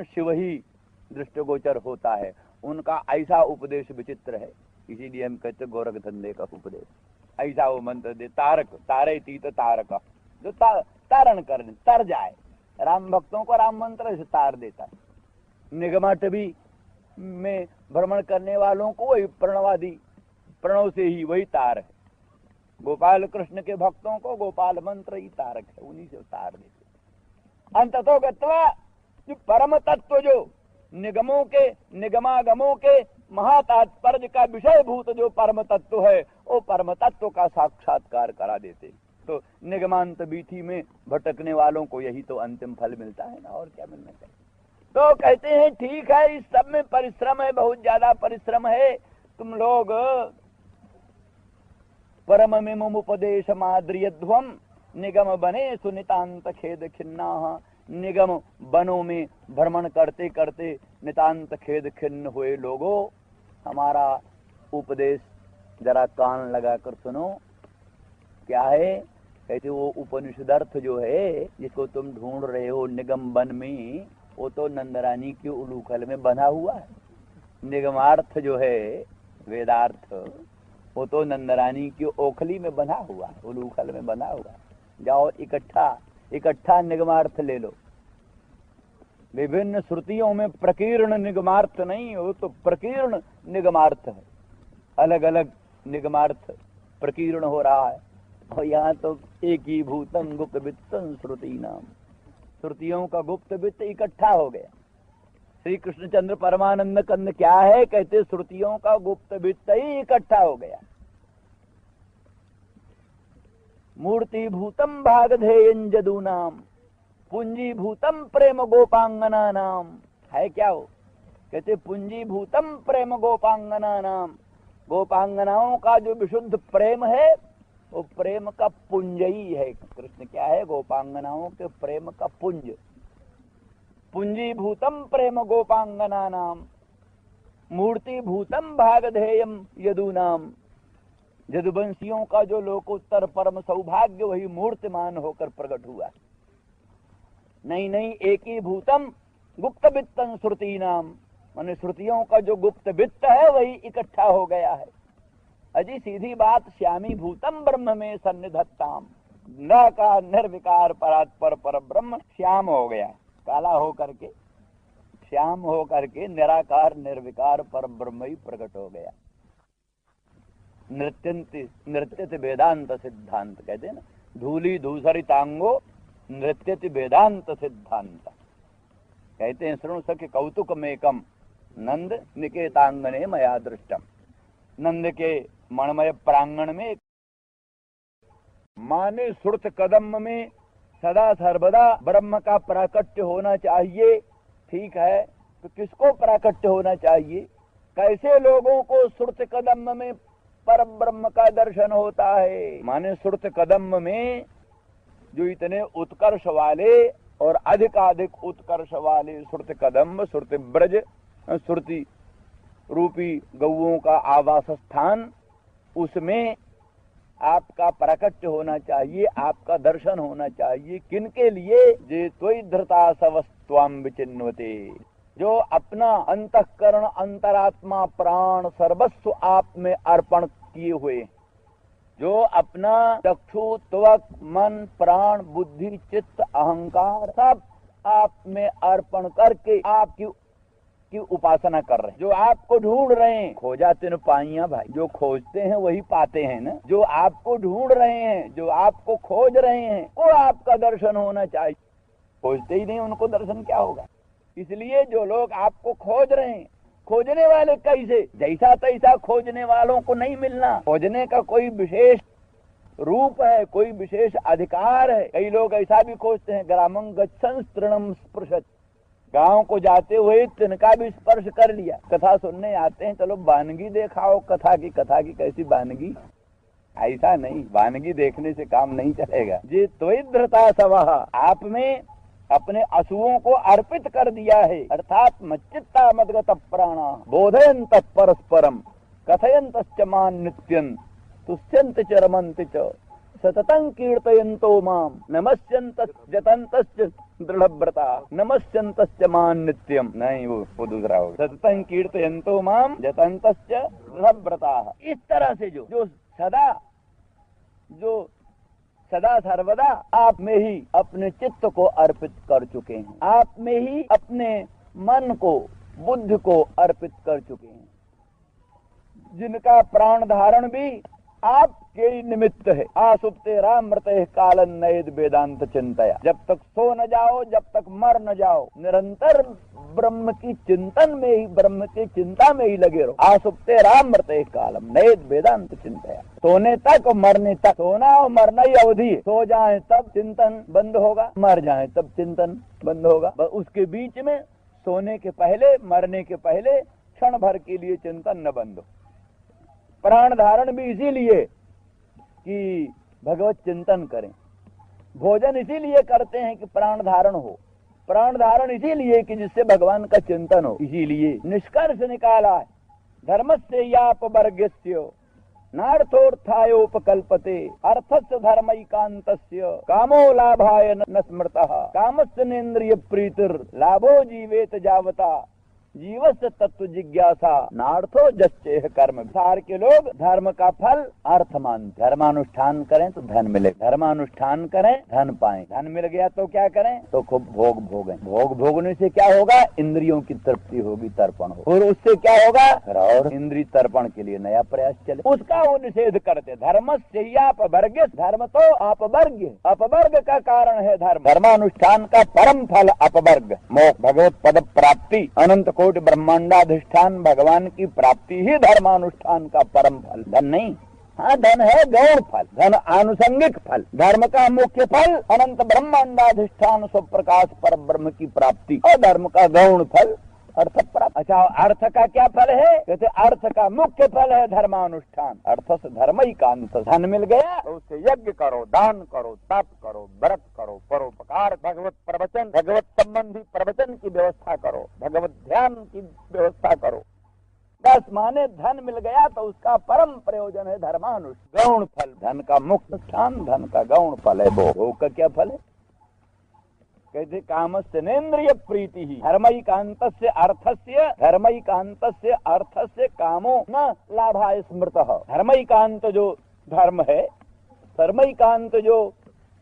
शिव ही दृष्टिगोचर होता है। उनका ऐसा उपदेश विचित्र है, इसीलिए हम कहते गोरख धंधे का उपदेश। ऐसा वो मंत्र दे, तारक तारे तीत तारक, जो तारण कर तर जाए, राम भक्तों को राम मंत्र से तार देता है। निगमाटवी में भ्रमण करने वालों को वही प्रणवादी, प्रणव से ही वही तार है। गोपाल कृष्ण के भक्तों को गोपाल मंत्र ही तारक है, उन्हीं से तार देते। अंततो गत्वा जो परम तत्व, जो निगमों के निगमागमों के महातात्पर्य का विषय भूत जो परम तत्व है, वो परम तत्व का साक्षात्कार करा देते। तो निगमांत बीथी में भटकने वालों को यही तो अंतिम फल मिलता है ना, और क्या मिलना चाहिए। तो कहते हैं ठीक है, इस सब में परिश्रम है, बहुत ज्यादा परिश्रम है। तुम लोग परममिमुपदेश माद्रियध्वम निगम बने सुनितांत खेद खिन्ना। निगम वनों में भ्रमण करते करते नितांत खेद खिन्न हुए लोगों, हमारा उपदेश जरा कान लगाकर सुनो। क्या है? कहते वो उपनिषदर्थ जो है जिसको तुम ढूंढ रहे हो निगम वन में, वो तो नंदरानी के उलूखल में बंधा हुआ है। निगमार्थ जो है वेदार्थ, वो तो नंदरानी की ओखली में बंधा हुआ है, उलूखल में बंधा हुआ है। जाओ इकट्ठा निगमार्थ ले लो। विभिन्न श्रुतियों में प्रकीर्ण निगमार्थ नहीं, हो तो प्रकीर्ण निगमार्थ है, अलग अलग निगमार्थ प्रकीर्ण हो रहा है। और यहाँ तो एक ही भूतम गुप्त वित्तम श्रुति नाम, श्रुतियों का गुप्त वित्त इकट्ठा हो गया। श्री कृष्णचंद्र परमानंद कंद क्या है? कहते श्रुतियों का गुप्त वित्त ही इकट्ठा हो गया। मूर्ति भूतम भागधेयं जदूनाम, पूंजी भूतम प्रेम गोपांगना नाम। है क्या हो? कहते पूंजी भूतम प्रेम गोपांगना नाम। गोपांगनाओं का जो विशुद्ध प्रेम है, वो प्रेम का पुंज ही है। कृष्ण क्या है? गोपांगनाओं के प्रेम का पुंज। पूंजी भूतम प्रेम गोपांगना नाम, मूर्ति भूतम भागधेयम यदूनाम। यदुवंशियों का जो लोकोत्तर परम सौभाग्य, वही मूर्तिमान होकर प्रकट हुआ। नहीं, एक ही भूतम गुप्त वित्तम श्रुति नाम। माने श्रुतियों का जो गुप्त वित्त है वही इकट्ठा हो गया है। अजी सीधी बात, श्यामी भूतम ब्रह्म में सन्निधत्ताम, निराकार निर्विकार परात्पर पर ब्रह्म श्याम हो गया, काला हो करके श्याम हो करके निराकार निर्विकार पर ब्रह्म ही प्रकट हो गया। नृत्यति वेदांत सिद्धांत कहते हैं ना, धूली धूसरितांगो नृत्यति वेदांत सिद्धांत। कहते हैं शृणु सख्य कौतुकमेकम नंद निकेतांगने मया दृष्टम। नंद के मणमय प्रांगण में माने सुरत कदम में सदा सर्वदा ब्रह्म का प्राकट्य होना चाहिए। ठीक है, तो किसको प्राकट्य होना चाहिए? कैसे लोगों को सुरत कदम में पर ब्रह्म का दर्शन होता है? माने सुरत कदम में जो इतने उत्कर्ष वाले और अधिकाधिक उत्कर्ष वाले सुरत कदम, सुरत ब्रज, सुरति रूपी गौओं का आवास स्थान, उसमें आपका प्राकट्य होना चाहिए, आपका दर्शन होना चाहिए। किनके लिए? जे त्वयि धृता सवस्त्वाम विचिन्वते, जो अपना अंतःकरण, अंतरात्मा, प्राण, सर्वस्व आप में अर्पण किए हुए, जो अपना चक्षु, त्वक, मन, प्राण, बुद्धि, चित्त, अहंकार सब आप में अर्पण करके आपकी उपासना कर रहे हैं। जो आपको ढूंढ रहे हैं, खोजाते न पाइया भाई, जो खोजते हैं वही पाते हैं ना। जो आपको ढूंढ रहे हैं, जो आपको खोज रहे हैं, वो आपका दर्शन होना चाहिए। खोजते ही नहीं, उनको दर्शन क्या होगा? इसलिए जो लोग आपको खोज रहे हैं, खोजने वाले कैसे? जैसा तैसा खोजने वालों को नहीं मिलना। खोजने का कोई विशेष रूप है, कोई विशेष अधिकार है। कई लोग ऐसा भी खोजते हैं, ग्रामं गच्छन् तृणं स्पृशत्, गांव को जाते हुए तिनका भी स्पर्श कर लिया। कथा सुनने आते हैं, चलो वानगी देखाओ कथा की कैसी वानगी? ऐसा नहीं, वानगी देखने से काम नहीं चलेगा। जे त्वयि धृता सवः, आप में अपने असूओं को अर्पित कर दिया है, अर्थात मच्चित्ता मद्गत प्राणा बोधयन्त परस्परम कथयन्तश्च मां नित्यं तुष्यन्त च रमन्ति च सततं कीर्तयन्तो माम नमस्यन्तश्च जतन्तश्च दृढ़व्रता नमस्यन्तश्च मां नित्यम। नहीं, वो दूसरा होगा, सततं कीर्तयन्तो माम जतन्तश्च दृढ़व्रता। इस तरह से जो सदा सर्वदा आप में ही अपने चित्त को अर्पित कर चुके हैं, आप में ही अपने मन को, बुद्धि को अर्पित कर चुके हैं, जिनका प्राण धारण भी आपके निमित्त है। आसुप्ते राम मृते कालन नयद वेदांत चिंतया। जब तक सो न जाओ, जब तक मर न जाओ, निरंतर ब्रह्म की चिंतन में ही, ब्रह्म की चिंता में ही लगे रहो। आसुप्ते राम मृते कालम नयद वेदांत चिंतया। सोने तक और मरने तक, सोना और मरना ही अवधि है। सो जाए तब चिंतन बंद होगा, मर जाए तब चिंतन बंद होगा। उसके बीच में सोने के पहले, मरने के पहले क्षण भर के लिए चिंतन न बंद हो। प्राण धारण भी इसीलिए कि भगवत चिंतन करें, भोजन इसीलिए करते हैं कि प्राण धारण हो, प्राण धारण इसीलिए कि जिससे भगवान का चिंतन हो। इसीलिए निष्कर्ष निकाला है, धर्मस्य यापवर्गस्य नार्थोर्थायोपकल्पते अर्थस्य धर्मैकान्तस्य कामो लाभाय न स्मृतः कामस्य नेन्द्रिय प्रीतिर लाभो जीवेत जावता जीवस्य तत्व जिज्ञासा नार्थो जस्चेह कर्म। सार के लोग धर्म का फल अर्थ मानते। धर्मानुष्ठान करें तो धन मिले, धर्मानुष्ठान करें धन पाएं। धन मिल गया तो क्या करें? तो खूब भोग भोगें। भोग भोगने से क्या होगा? इंद्रियों की तृप्ति होगी, तर्पण हो। और उससे क्या होगा? और इंद्रिय तर्पण के लिए नया प्रयास चले, उसका वो निषेध करते। धर्म से अपवर्ग, धर्म तो अपवर्ग, अपवर्ग का कारण है धर्म। धर्मानुष्ठान का परम फल अपवर्ग, मोक्ष, भगवत पद प्राप्ति, अनंत कोटि ब्रह्मांडाधिष्ठान भगवान की प्राप्ति ही धर्मानुष्ठान का परम फल। धन नहीं, हाँ धन है गौण फल, धन आनुषंगिक फल। धर्म का मुख्य फल अनंत ब्रह्मांडाधिष्ठान स्वप्रकाश पर ब्रह्म की प्राप्ति, और धर्म का गौण फल अर्थ प्राप्त। अच्छा, अर्थ का क्या फल है? कहते अर्थ का मुख्य फल है धर्मानुष्ठान। अर्थ से धर्म ही कांत। धन मिल गया तो उससे यज्ञ करो, दान करो, तप करो, व्रत करो, परोपकार, भगवत प्रवचन, भगवत संबंधी प्रवचन की व्यवस्था करो, भगवत ध्यान की व्यवस्था करो। बस माने धन मिल गया तो उसका परम प्रयोजन है धर्मानुष्ठान, गौण फल। धन का मुख्य स्थान, धन का गौण फल है भोग। भोग का क्या फल है? कहते कामस्य नेन्द्रिय प्रीति ही धर्मैकान्तस्य अर्थस्य कामो न लाभाय स्मृतः। धर्मैकांत जो धर्म है, धर्मैकांत जो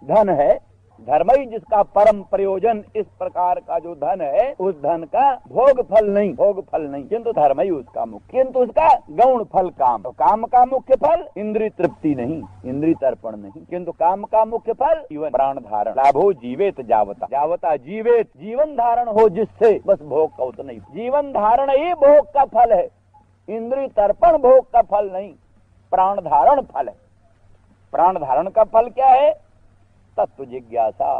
धन है, धर्मई जिसका परम प्रयोजन इस प्रकार का जो धन है, उस धन का भोग फल नहीं, किंतु धर्मई उसका मुख्य, किंतु उसका गौण फल काम। तो काम का मुख्य फल इंद्रिय तृप्ति नहीं, इंद्रिय तर्पण नहीं, किंतु काम का मुख्य फल जीवन प्राण धारण। लाभो जीवेत जावता जीवेत, जीवन धारण हो जिससे, बस भोग का उतना नहीं। जीवन धारण ही भोग का फल है, इंद्रिय तर्पण भोग का फल नहीं, प्राण धारण फल है। प्राण धारण का फल क्या है? तत्व जिज्ञासा।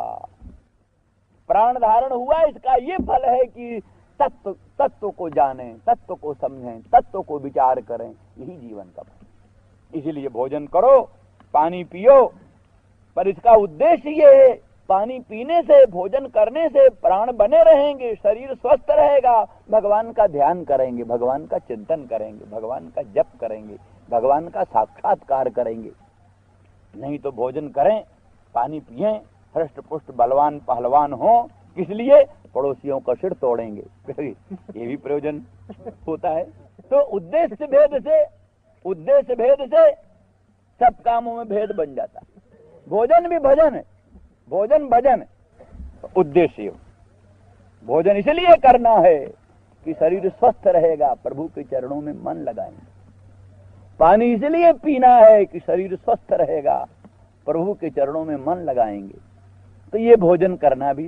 प्राण धारण हुआ, इसका ये फल है कि तत्व को जानें, तत्व को समझें, तत्व को विचार करें, यही जीवन का फल। इसीलिए भोजन करो, पानी पियो, पर इसका उद्देश्य ये है, पानी पीने से, भोजन करने से प्राण बने रहेंगे, शरीर स्वस्थ रहेगा, भगवान का ध्यान करेंगे, भगवान का चिंतन करेंगे, भगवान का जप करेंगे, भगवान का साक्षात्कार करेंगे। नहीं तो भोजन करें, पानी पिए, हृष्ट पुष्ट बलवान पहलवान हो, किस लिए? पड़ोसियों का सिर तोड़ेंगे, ये भी प्रयोजन होता है। तो उद्देश्य भेद से सब कामों में भेद बन जाता है। भोजन भी भजन है, भोजन भजन है। तो उद्देश्य भोजन इसलिए करना है कि शरीर स्वस्थ रहेगा, प्रभु के चरणों में मन लगाएंगे। पानी इसलिए पीना है कि शरीर स्वस्थ रहेगा, प्रभु के चरणों में मन लगाएंगे। तो ये भोजन करना भी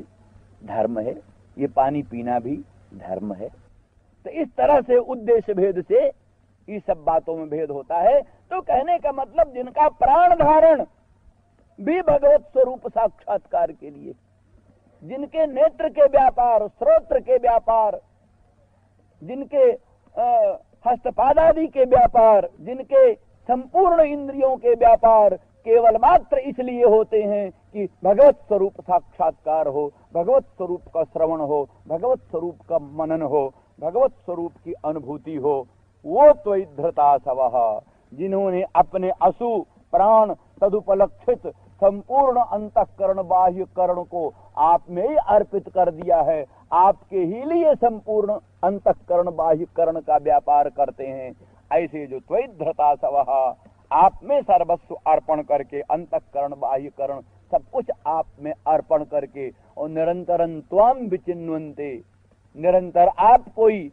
धर्म है, ये पानी पीना भी धर्म है। तो इस तरह से उद्देश्य भेद से ये सब बातों में भेद होता है। तो कहने का मतलब जिनका प्राण धारण भी भगवत स्वरूप साक्षात्कार के लिए, जिनके नेत्र के व्यापार, श्रोत्र के व्यापार, जिनके हस्तपादादि के व्यापार, जिनके संपूर्ण इंद्रियों के व्यापार केवल मात्र इसलिए होते हैं कि भगवत स्वरूप साक्षात्कार हो, भगवत स्वरूप का श्रवण हो, भगवत स्वरूप का मनन हो, भगवत स्वरूप की अनुभूति हो, वो त्वयिधृता सवः, जिन्होंने अपने असु प्राण तदुपलक्षित संपूर्ण अंतःकरण बाह्य करण को आप में ही अर्पित कर दिया है, आपके ही लिए संपूर्ण अंतःकरण बाह्य करण का व्यापार करते हैं। ऐसे जो त्वयिधृता सवः, आप में सर्वस्व अर्पण करके, अंतःकरण बाह्यकरण सब कुछ आप में अर्पण करके, और निरंतरं त्वाम विचिन्वन्ते, निरंतर आप कोई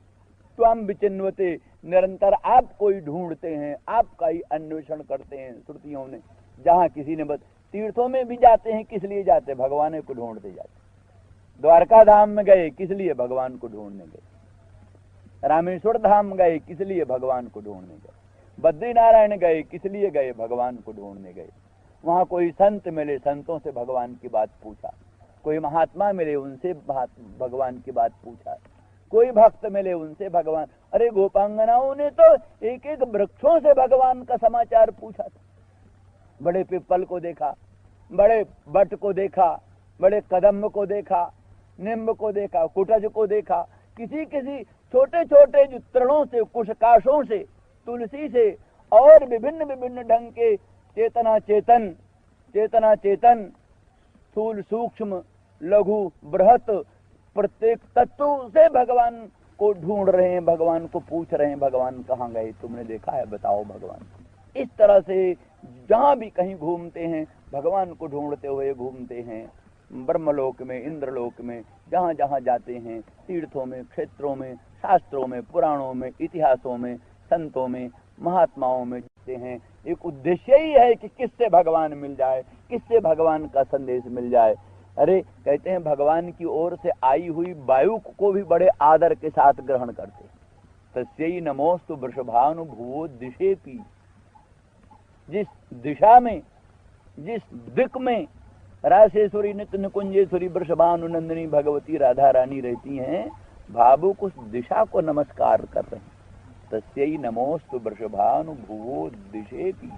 त्वाम विचिन्वते, निरंतर आप कोई ढूंढते हैं, आपका ही अन्वेषण करते हैं। श्रुतियों ने जहाँ किसी ने तीर्थों में भी जाते हैं, किस लिए जाते? भगवान को ढूंढते जाते। द्वारका धाम में गए, किस लिए? भगवान को ढूंढने गए। रामेश्वर धाम गए, किस लिए? भगवान को ढूंढने गए। बद्री नारायण गए, किस लिए गए? भगवान को ढूंढने गए। वहां कोई संत मिले, संतों से भगवान की बात पूछा, कोई महात्मा मिले, उनसे भगवान की बात पूछा, कोई भक्त मिले, उनसे भगवान। अरे गोपांगनाओं ने तो एक एक वृक्षों से भगवान का समाचार पूछा था। बड़े पिपल को देखा, बड़े बट को देखा, बड़े कदम्ब को देखा, निम्ब को देखा, कुटज को देखा, किसी किसी छोटे छोटे जो तृणों से, कुशकाशों से, तुलसी से, और विभिन्न विभिन्न ढंग के चेतना चेतन स्थूल सूक्ष्म लघु बृहत प्रत्येक तत्व से भगवान को ढूंढ रहे हैं, भगवान को पूछ रहे हैं, भगवान कहाँ गए, तुमने देखा है, बताओ भगवान। इस तरह से जहाँ भी कहीं घूमते हैं, भगवान को ढूंढते हुए घूमते हैं। ब्रह्मलोक में, इंद्रलोक में, जहाँ जहाँ जाते हैं, तीर्थों में, क्षेत्रों में, शास्त्रों में, पुराणों में, इतिहासों में, संतों में, महात्माओं में जाते हैं, एक उद्देश्य ही है कि किससे भगवान मिल जाए, किससे भगवान का संदेश मिल जाए। अरे कहते हैं भगवान की ओर से आई हुई वायु को भी बड़े आदर के साथ ग्रहण करते। तस्यै नमोस्तु वृषभानुभुवो दिशेपि, जिस दिशा में, जिस दिक में रासेश्वरी नित्य निकुंजेश्वरी वृषभानुनंदिनी भगवती राधा रानी रहती हैं, भावुक उस दिशा को नमस्कार कर रहे हैं। तस्यै नमोस्तु वृषभानुभुवो दिशेपि,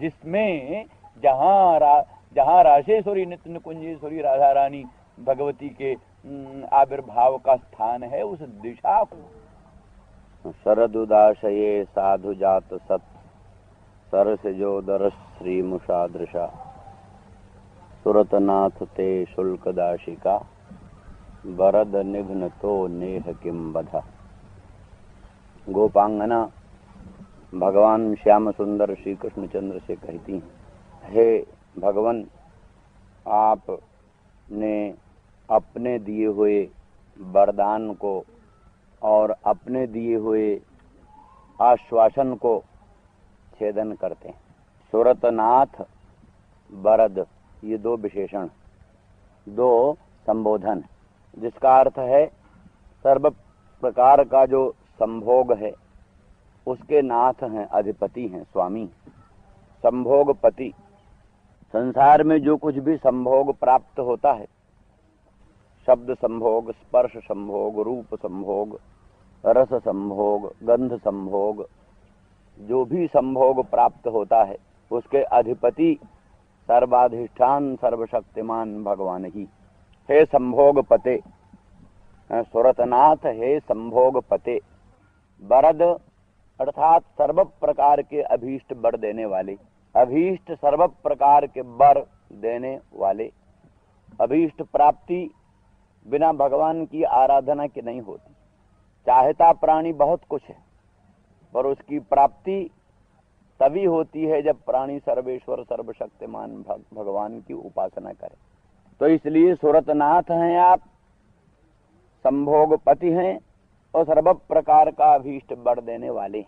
जिसमें जहाँ राशेश्वरी नित्य निकुंजेश्वरी राधा रानी भगवती के आविर्भाव का स्थान है, उस दिशा को। शरदुदाशये साधु जात सत सरस जो दरस श्री मुषादृशा, सुरतनाथ ते शुल्क दाशिका वरद निघ्न तो नेह किम बधा। गोपांगना भगवान श्याम सुंदर श्री कृष्णचंद्र से कहती हैं, हे भगवान, आपने अपने दिए हुए वरदान को और अपने दिए हुए आश्वासन को छेदन करते हैं। सुरतनाथ, वरद, ये दो विशेषण, दो संबोधन, जिसका अर्थ है सर्व प्रकार का जो संभोग है उसके नाथ हैं, अधिपति हैं, स्वामी, संभोगपति। संसार में जो कुछ भी संभोग प्राप्त होता है, शब्द संभोग, स्पर्श संभोग, रूप संभोग, रस संभोग, गंध संभोग, जो भी संभोग प्राप्त होता है उसके अधिपति सर्वाधिष्ठान सर्वशक्तिमान भगवान ही। हे संभोग पते, सुरतनाथ, हे संभोग पते। वरद अर्थात सर्व प्रकार के अभीष्ट वर देने वाले, अभीष्ट सर्व प्रकार के वर देने वाले। अभीष्ट प्राप्ति बिना भगवान की आराधना के नहीं होती। चाहता प्राणी बहुत कुछ है, पर उसकी प्राप्ति तभी होती है जब प्राणी सर्वेश्वर सर्वशक्तिमान भगवान की उपासना करे। तो इसलिए सुरतनाथ हैं आप, संभोगपति हैं और सर्व प्रकार का अभीष्ट वर देने वाले।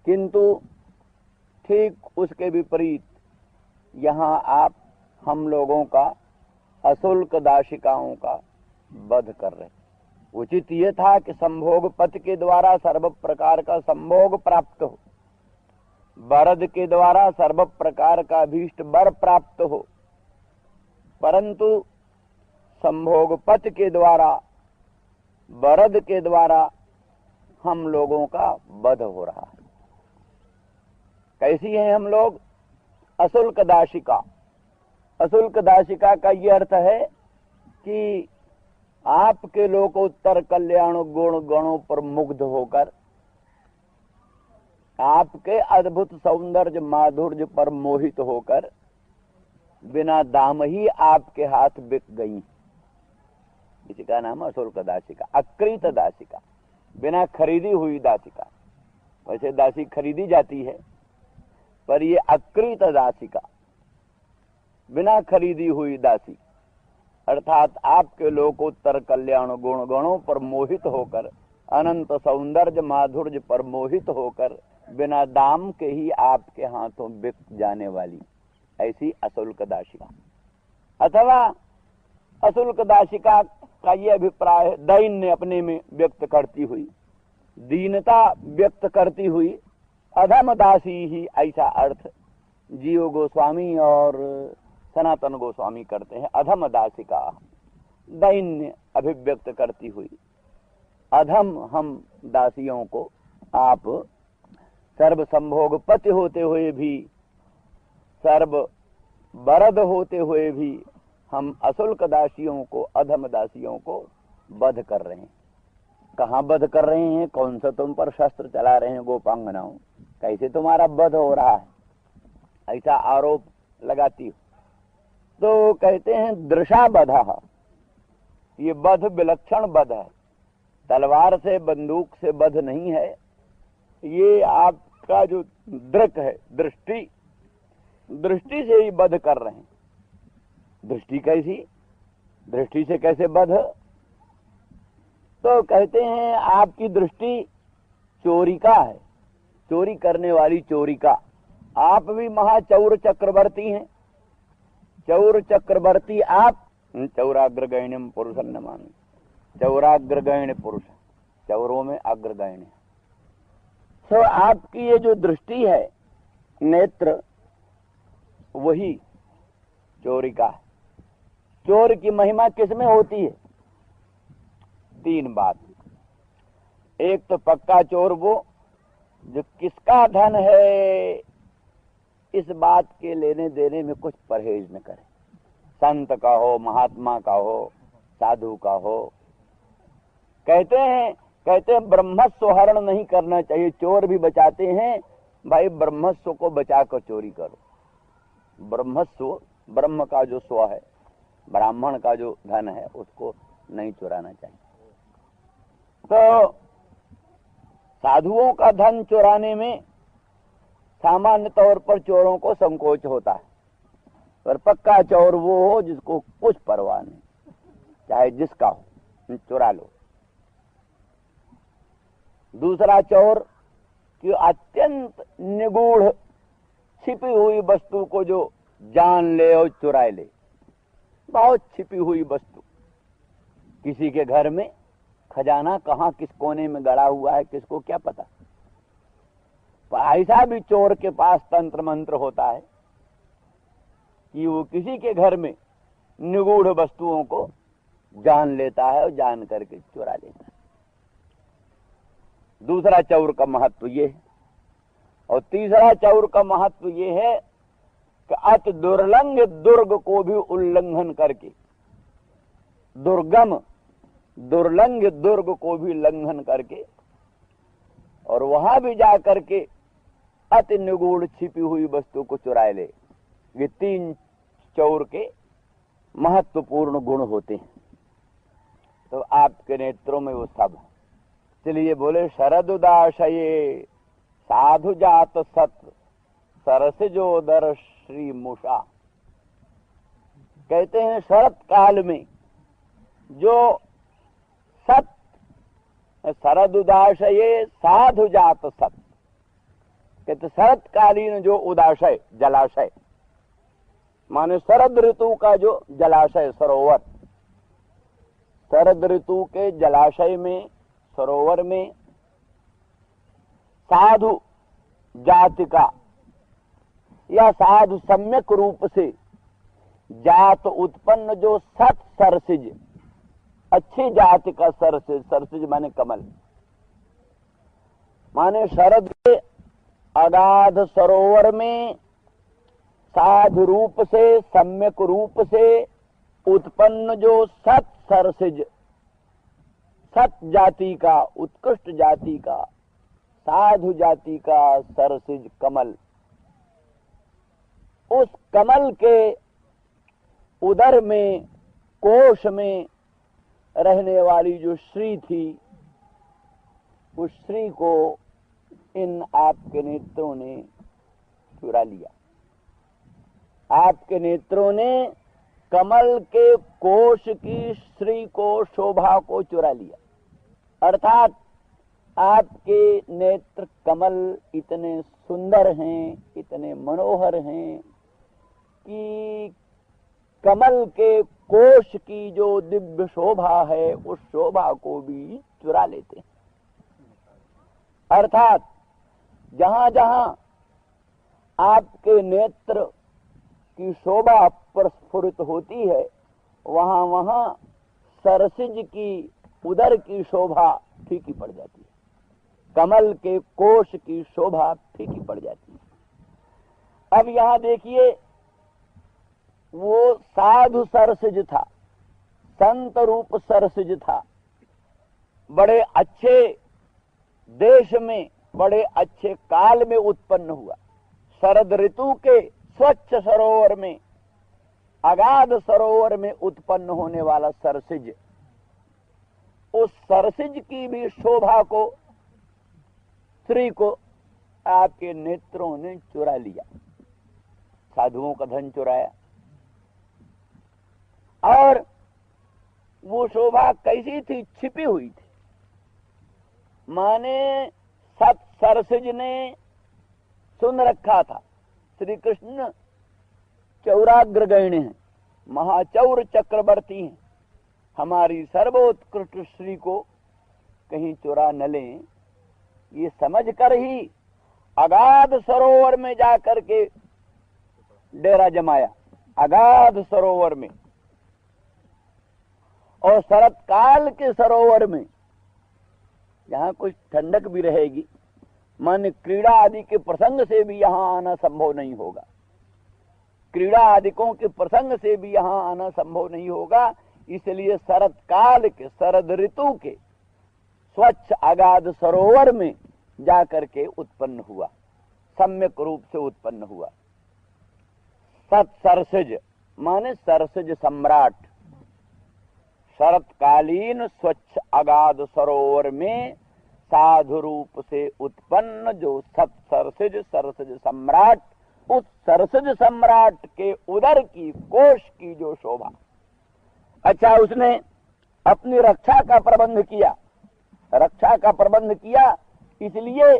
किंतु ठीक उसके विपरीत यहाँ आप हम लोगों का अशुल्क दाशिकाओं का वध कर रहे। उचित ये था कि संभोगपति के द्वारा सर्व प्रकार का संभोग प्राप्त हो, वरद के द्वारा सर्व प्रकार का अभीष्ट वर प्राप्त हो, परंतु संभोगपति के द्वारा, वरद के द्वारा हम लोगों का वध हो रहा है। कैसी हैं हम लोग? अशुल्क दाशिका। अशुल्क दाशिका का ये अर्थ है कि आपके लोकोत्तर कल्याण गुण गणों पर मुग्ध होकर, आपके अद्भुत सौंदर्य माधुर्य पर मोहित होकर बिना दाम ही आपके हाथ बिक गई। इसी का नाम अशुल्क दाशिका, अकृत दाशिका, बिना खरीदी हुई दाशिका। वैसे दासी खरीदी जाती है, पर ये अकृत दाशिका, बिना खरीदी हुई दासी, अर्थात आपके लोकोत्तर कल्याण गुण गणों पर मोहित होकर, अनंत सौंदर्य माधुर्य पर मोहित होकर बिना दाम के ही आपके हाथों बिक जाने वाली, ऐसी अशुल्क दाशिका। अथवा अशुल्क दाशिका का ये अभिप्राय है दैन्य अपने में व्यक्त करती हुई, दीनता व्यक्त करती हुई अधम दासी ही, ऐसा अर्थ जीव गोस्वामी और सनातन गोस्वामी करते हैं। अधम दासिका, दैन्य अभिव्यक्त करती हुई अधम हम दासियों को आप सर्व संभोगपति होते हुए भी, सर्व वरद होते हुए भी हम अशुल्क दासियों को, अधम दासियों को वध कर रहे हैं। कहाँ वध कर रहे हैं? कौन सा तुम पर शस्त्र चला रहे हैं गोपांगनाओं? कैसे तुम्हारा वध हो रहा है? ऐसा आरोप लगाती हो। तो कहते हैं दृशा वधः, ये वध विलक्षण वध है, तलवार से बंदूक से वध नहीं है। ये आपका जो दृक है, दृष्टि, दृष्टि से ही वध कर रहे हैं। दृष्टि कैसी? दृष्टि से कैसे वध? तो कहते हैं आपकी दृष्टि चोरिका है, चोरी करने वाली चोरिका। आप भी महाचौर चक्रवर्ती हैं, चौर चक्रवर्ती आप। चौराग्रगण्यम पुरुषं नमामि, चौराग्रगण्य पुरुष, चौरों में अग्रगण्य। तो आपकी ये जो दृष्टि है, नेत्र, वही चोरिका है। चोर की महिमा किसमें होती है? तीन बात। एक तो पक्का चोर वो जो किसका धन है इस बात के लेने देने में कुछ परहेज न करे, संत का हो, महात्मा का हो, साधु का हो। कहते हैं ब्रह्मस्व हरण नहीं करना चाहिए। चोर भी बचाते हैं, भाई ब्रह्मस्व को बचाकर चोरी करो। ब्रह्मस्व ब्रह्म का जो स्व है, ब्राह्मण का जो धन है, उसको नहीं चुराना चाहिए। तो साधुओं का धन चुराने में सामान्य तौर पर चोरों को संकोच होता है, पर पक्का चोर वो हो जिसको कुछ परवाह नहीं, चाहे जिसका हो, चुरा लो। दूसरा चोर कि अत्यंत निगूढ़ छिपी हुई वस्तु को जो जान ले और चुरा ले, बहुत छिपी हुई वस्तु। किसी के घर में खजाना कहाँ किस कोने में गड़ा हुआ है, किसको क्या पता। ऐसा भी चोर के पास तंत्र मंत्र होता है कि वो किसी के घर में निगूढ़ वस्तुओं को जान लेता है और जान करके चुरा लेता है। दूसरा चौर का महत्व ये है। और तीसरा चौर का महत्व ये है कि अति दुर्लंघ दुर्ग को भी उल्लंघन करके, दुर्लंघ दुर्ग को भी लंघन करके, और वहां भी जा करके अति निगूढ़ छिपी हुई वस्तु को चुरा ले। ये तीन चौर के महत्वपूर्ण गुण होते हैं। तो आपके नेत्रों में वो सब है। चलिए बोले, शरद उदाशये साधु जात सत सरसिजोदर श्री मूषा। कहते हैं शरत काल में जो सत, शरद उदाशये साधु जात सत, कहते शरतकालीन जो उदाशय जलाशय, माने शरद ऋतु का जो जलाशय सरोवर, शरद ऋतु के जलाशय में, सरोवर में साधु जाति का या साधु सम्यक रूप से जात उत्पन्न जो सत सरसिज, अच्छी जाति का सरसिज, सरसिज माने कमल, माने शरद के अगाध सरोवर में साधु रूप से, सम्यक रूप से उत्पन्न जो सत सरसिज, सत जाति का, उत्कृष्ट जाति का, साधु जाति का सरसिज कमल, उस कमल के उदर में, कोश में रहने वाली जो श्री थी, उस श्री को इन आपके नेत्रों ने चुरा लिया। आपके नेत्रों ने कमल के कोश की श्री को, शोभा को चुरा लिया। अर्थात आपके नेत्र कमल इतने सुंदर हैं, इतने मनोहर हैं कि कमल के कोश की जो दिव्य शोभा है, उस शोभा को भी चुरा लेते हैं। अर्थात जहां जहां आपके नेत्र की शोभा प्रस्फुरित होती है, वहां वहां सरसिज की, उदर की शोभा फीकी पड़ जाती है, कमल के कोश की शोभा फीकी पड़ जाती है। अब यहां देखिए, वो साधु सरसिज था, संत रूप सरसिज था, बड़े अच्छे देश में, बड़े अच्छे काल में उत्पन्न हुआ। शरद ऋतु के स्वच्छ सरोवर में, अगाध सरोवर में उत्पन्न होने वाला सरसिज, उस सरसिज की भी शोभा को, श्री को आपके नेत्रों ने चुरा लिया, साधुओं का धन चुराया। और वो शोभा कैसी थी? छिपी हुई थी। माने सत सरसिज ने सुन रखा था। श्री कृष्ण चौराग्रगण्य हैं, महाचौर चक्रवर्ती हैं, हमारी सर्वोत्कृष्ट श्री को कहीं चुरा न लें, ये समझ कर ही अगाध सरोवर में जाकर के डेरा जमाया, अगाध सरोवर में। और शरत काल के सरोवर में, जहां कुछ ठंडक भी रहेगी, माने क्रीड़ा आदि के प्रसंग से भी यहां आना संभव नहीं होगा, क्रीड़ा आदिकों के प्रसंग से भी यहां आना संभव नहीं होगा। इसलिए शरत काल के, शरद ऋतु के स्वच्छ अगाध सरोवर में जाकर के उत्पन्न हुआ, सम्यक रूप से उत्पन्न हुआ। सत सरसिज माने सरसिज सम्राट। शरतकालीन स्वच्छ अगाध सरोवर में साधु रूप से उत्पन्न जो सरसिज सरसिज सम्राट, उस सरसिज सम्राट के उदर की कोश की जो शोभा। अच्छा, उसने अपनी रक्षा का प्रबंध किया, रक्षा का प्रबंध किया, इसलिए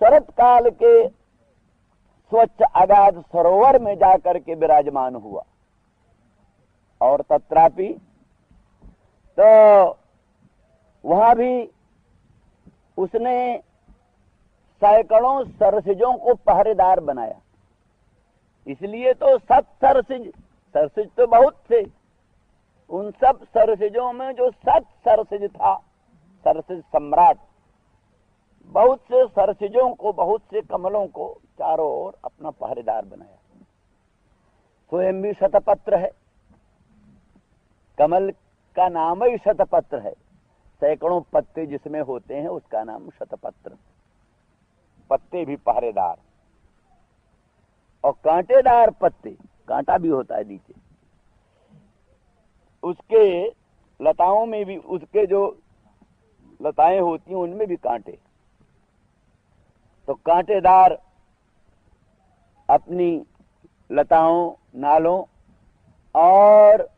शरत काल के स्वच्छ अगाध सरोवर में जाकर के विराजमान हुआ। और तत्रापि तो वहां भी उसने सैकड़ों सरसिजों को पहरेदार बनाया। इसलिए तो सब सरसिज, सरसिज तो बहुत थे, उन सब सरसिजों में जो सत सरसिज था, सरसिज सम्राट, बहुत से सरसिजों को, बहुत से कमलों को चारों ओर अपना पहरेदार बनाया। स्वयं भी शतपत्र है, कमल का नाम ही शतपत्र है। सैकड़ों पत्ते जिसमें होते हैं उसका नाम शतपत्र, पत्ते भी पहरेदार। और कांटेदार पत्ते, कांटा भी होता है नीचे, उसके लताओं में भी, उसके जो लताएं होती हैं उनमें भी कांटे। तो कांटेदार अपनी लताओं, नालों और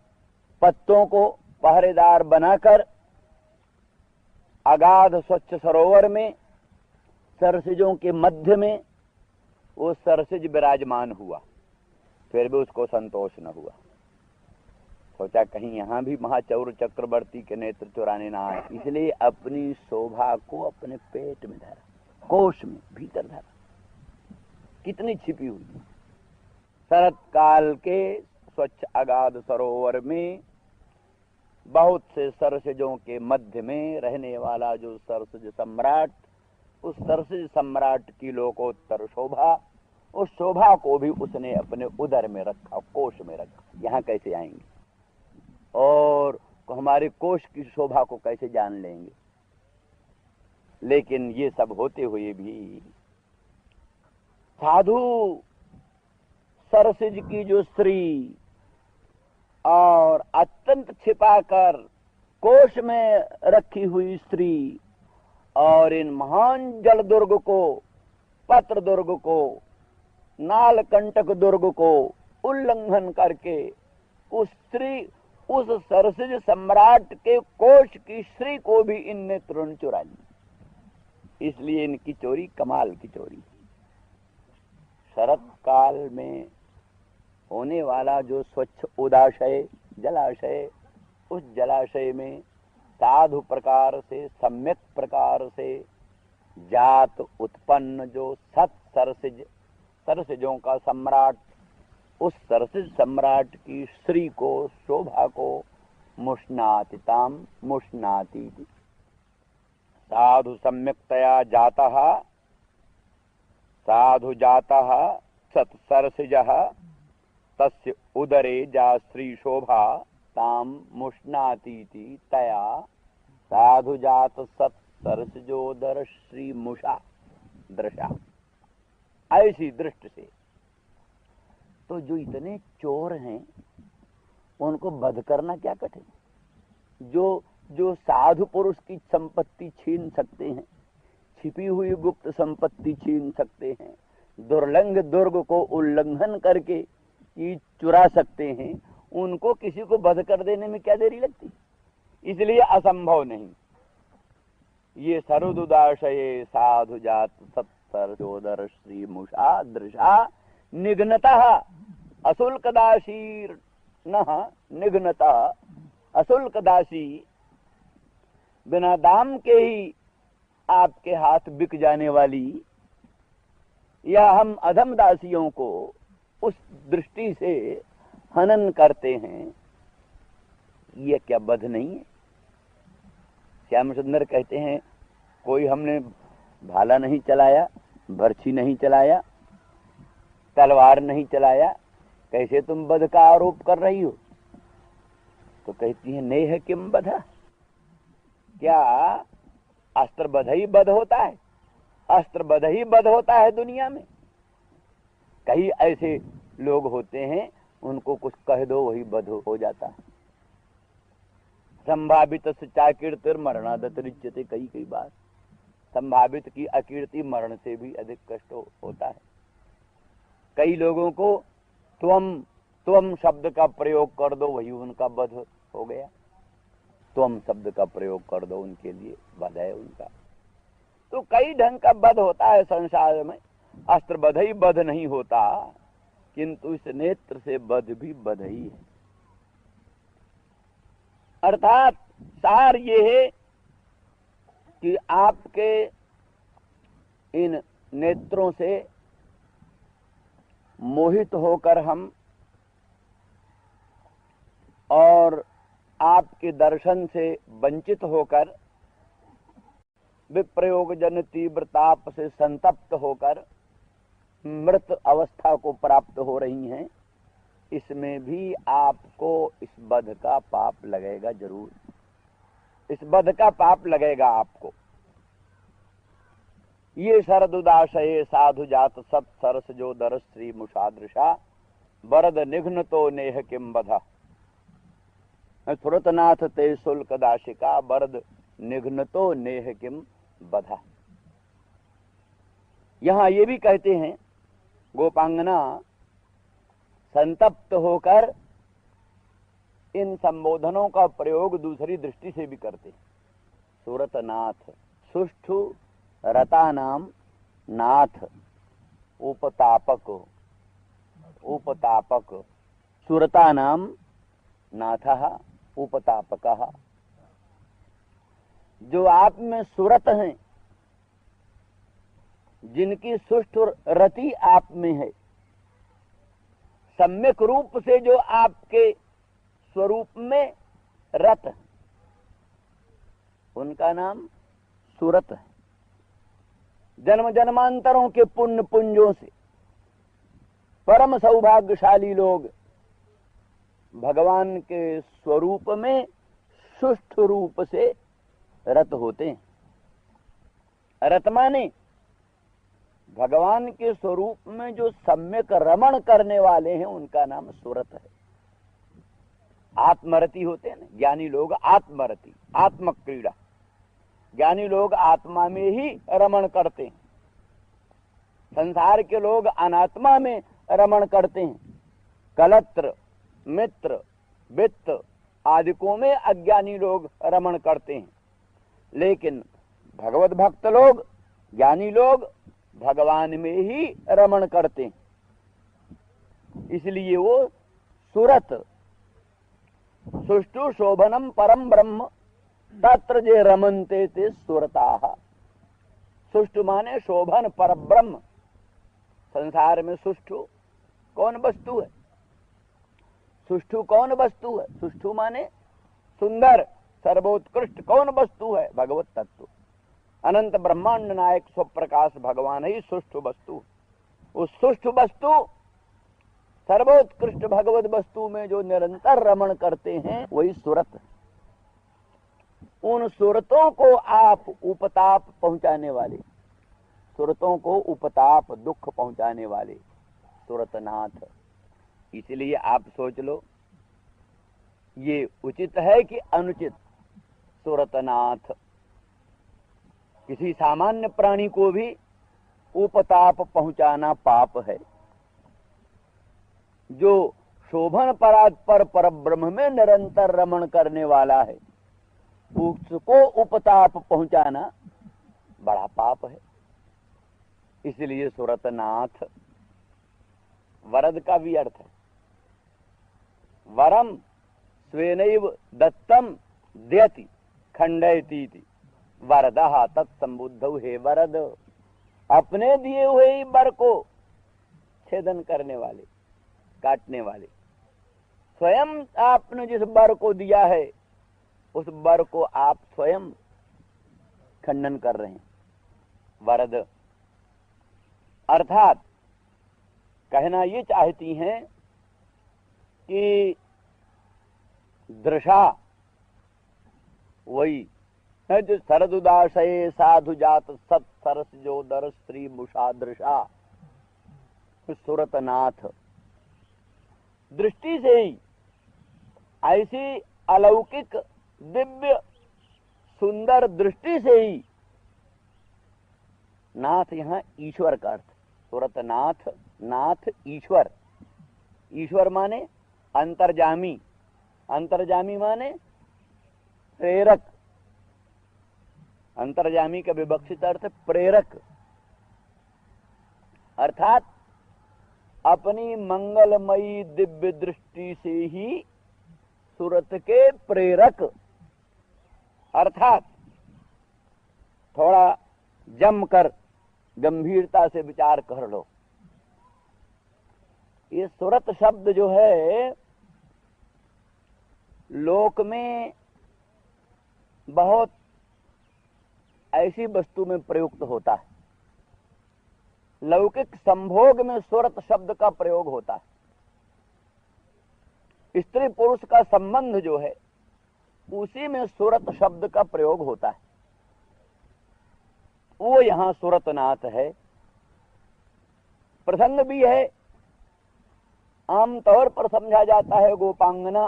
पत्तों को पहरेदार बनाकर अगाध स्वच्छ सरोवर में सरसिजों के मध्य में वो सरसिज विराजमान हुआ। फिर भी उसको संतोष न हुआ। सोचा कहीं यहाँ भी महाचौर चक्रवर्ती के नेत्र चुराने ना आए, इसलिए अपनी शोभा को अपने पेट में धरा, कोश में भीतर धरा। कितनी छिपी हुई। शरत काल के स्वच्छ अगाध सरोवर में बहुत से सरसिजों के मध्य में रहने वाला जो सरसिज सम्राट, उस सरसिज सम्राट की लोकोत्तर शोभा, उस शोभा को भी उसने अपने उदर में रखा, कोश में रखा। यहाँ कैसे आएंगे और हमारे कोश की शोभा को कैसे जान लेंगे। लेकिन ये सब होते हुए भी साधु सरसिज की जो स्त्री और अत्यंत छिपाकर कोश में रखी हुई स्त्री और इन महान जल दुर्ग को, पत्र दुर्ग को, नालकंटक दुर्ग को उल्लंघन करके उस स्त्री, उस सरसिज सम्राट के कोश की स्त्री को भी इनने तुरंत चुरा ली। इसलिए इनकी चोरी कमाल की चोरी। शरत काल में होने वाला जो स्वच्छ उदाशय जलाशय, उस जलाशय में साधु प्रकार से, सम्यक प्रकार से जात उत्पन्न जो सत सरसिज, सरसिजों का सम्राट, उस सरसिज सम्राट की श्री को, शोभा को मुष्णातिताम मुष्णाति। साधु सम्यक्तया जातः, साधु जातः सत सरसिजः तस्य उदरे जा श्री शोभा ताम मुष्णातीति तया साधु जात सत सरसिजोदर श्री मुषा दृशा। ऐसी दृष्टि से तो जो इतने चोर हैं उनको वध करना क्या कठिन। जो साधु पुरुष की संपत्ति छीन सकते हैं, छिपी हुई गुप्त संपत्ति छीन सकते हैं, दुर्लंघ दुर्ग को उल्लंघन करके चुरा सकते हैं, उनको किसी को वध कर देने में क्या देरी लगती। इसलिए असंभव नहीं। ये सरुदुदाशये साधु जात सत्सरजोदर श्री मुषा दृशा निघ्नतः अशुल्कदासी निघ्नतः अशुल्कदासी, बिना दाम के ही आपके हाथ बिक जाने वाली, या हम अधम दासियों को उस दृष्टि से हनन करते हैं, ये क्या वध नहीं है। श्याम सुंदर कहते हैं कोई हमने भाला नहीं चलाया, बर्छी नहीं चलाया, तलवार नहीं चलाया, कैसे तुम वध का आरोप कर रही हो। तो कहती है नेह किम बधा, क्या अस्त्र बध ही बध होता है, अस्त्र बध ही बध होता है दुनिया में। कई ऐसे लोग होते हैं उनको कुछ कह दो वही बध हो जाता है। संभावित चाकीर्तिर मरणादत रिच्यते, कई कई बार संभावित की अकीर्ति मरण से भी अधिक कष्ट होता है। कई लोगों को त्वम शब्द का प्रयोग कर दो वही उनका वध हो गया। त्वम शब्द का प्रयोग कर दो उनके लिए वध है उनका। तो कई ढंग का वध होता है संसार में। अस्त्र वध ही वध नहीं होता, किंतु इस नेत्र से वध भी वध ही है। अर्थात सार ये है कि आपके इन नेत्रों से मोहित होकर हम और आपके दर्शन से वंचित होकर विप्रयोग जन तीव्र ताप से संतप्त होकर मृत अवस्था को प्राप्त हो रही हैं, इसमें भी आपको इस बध का पाप लगेगा जरूर। इस बध का पाप लगेगा आपको। ये शरद उदाशये साधु जात सत सरस जो दरस श्री मुषादृशा वरद निघ्न तो नेह किम बधा सुरतनाथ ते शुल्क दाशिका वरद निघ्न तो नेह किम बधा। यहां ये भी कहते हैं गोपांगना संतप्त होकर इन संबोधनों का प्रयोग दूसरी दृष्टि से भी करते हैं। सुरतनाथ सुष्ठु रता नाम नाथ उपतापक उपतापक सुरता नाम नाथः उपतापकः। जो आप में सुरत हैं, जिनकी सुष्ठु रति आप में है, सम्यक रूप से जो आपके स्वरूप में रत है, उनका नाम सुरत है। जन्म जन्मांतरों के पुण्य पुंजों से परम सौभाग्यशाली लोग भगवान के स्वरूप में सुष्ठु रूप से रत होते हैं। रत माने भगवान के स्वरूप में जो सम्यक रमण करने वाले हैं, उनका नाम सुरत है। आत्मरति होते हैं ना ज्ञानी लोग, आत्मरति, आत्मक क्रीड़ा। ज्ञानी लोग आत्मा में ही रमण करते हैं। संसार के लोग अनात्मा में रमण करते हैं। कलत्र, मित्र, वित्त आदिकों में अज्ञानी लोग रमण करते हैं। लेकिन भगवत भक्त लोग, ज्ञानी लोग भगवान में ही रमण करते हैं। इसलिए वो सुरत, सुष्टु शोभनम परम ब्रह्म तत्र जे रमन्ते ते सुरताः। सुष्टु माने शोभन पर ब्रह्म। संसार में सुष्टु कौन वस्तु है? सुष्टु कौन वस्तु है? सुष्टु माने सुंदर, सर्वोत्कृष्ट कौन वस्तु है? भगवत तत्व। अनंत ब्रह्मांड नायक स्वप्रकाश भगवान ही सुष्टु वस्तु। उस सुष्टु वस्तु, सर्वोत्कृष्ट भगवत वस्तु में जो निरंतर रमण करते हैं, वही सुरत। उन सुरतों को आप उपताप पहुंचाने वाले, सुरतों को उपताप दुख पहुंचाने वाले सुरतनाथ। इसलिए आप सोच लो, ये उचित है कि अनुचित? सुरतनाथ किसी सामान्य प्राणी को भी उपताप पहुंचाना पाप है। जो शोभन परात्पर पर ब्रह्म में निरंतर रमण करने वाला है, उसको उपताप पहुंचाना बड़ा पाप है। इसलिए सुरतनाथ वरद का भी अर्थ है। वरम स्वेनैव दत्तम द्यति खंडयतीति वरदः तत्संबुद्धौ। हे वरद, अपने दिए हुए ही वर को छेदन करने वाले, काटने वाले, स्वयं आपने जिस वर को दिया है उस वर को आप स्वयं खंडन कर रहे हैं। वरद अर्थात कहना ये चाहती हैं कि दृशा वही है जो शरद उदाशये साधु जात सत सरस जो दर श्री मुषादृशा। सुरतनाथ दृष्टि से ही, ऐसी अलौकिक दिव्य सुंदर दृष्टि से ही, नाथ यहां ईश्वर का अर्थ, सूरत नाथ, नाथ ईश्वर, ईश्वर माने अंतर्जामी, अंतर्जामी माने प्रेरक, अंतर्जामी का विवक्षित अर्थ प्रेरक, अर्थात अपनी मंगलमयी दिव्य दृष्टि से ही सूरत के प्रेरक, अर्थात थोड़ा जमकर गंभीरता से विचार कर लो। ये सूरत शब्द जो है लोक में बहुत ऐसी वस्तु में प्रयुक्त होता है। लौकिक संभोग में सूरत शब्द का प्रयोग होता है। स्त्री पुरुष का संबंध जो है उसी में सूरत शब्द का प्रयोग होता है। वो यहां सूरतनाथ है। प्रसंग भी है, आमतौर पर समझा जाता है गोपांगना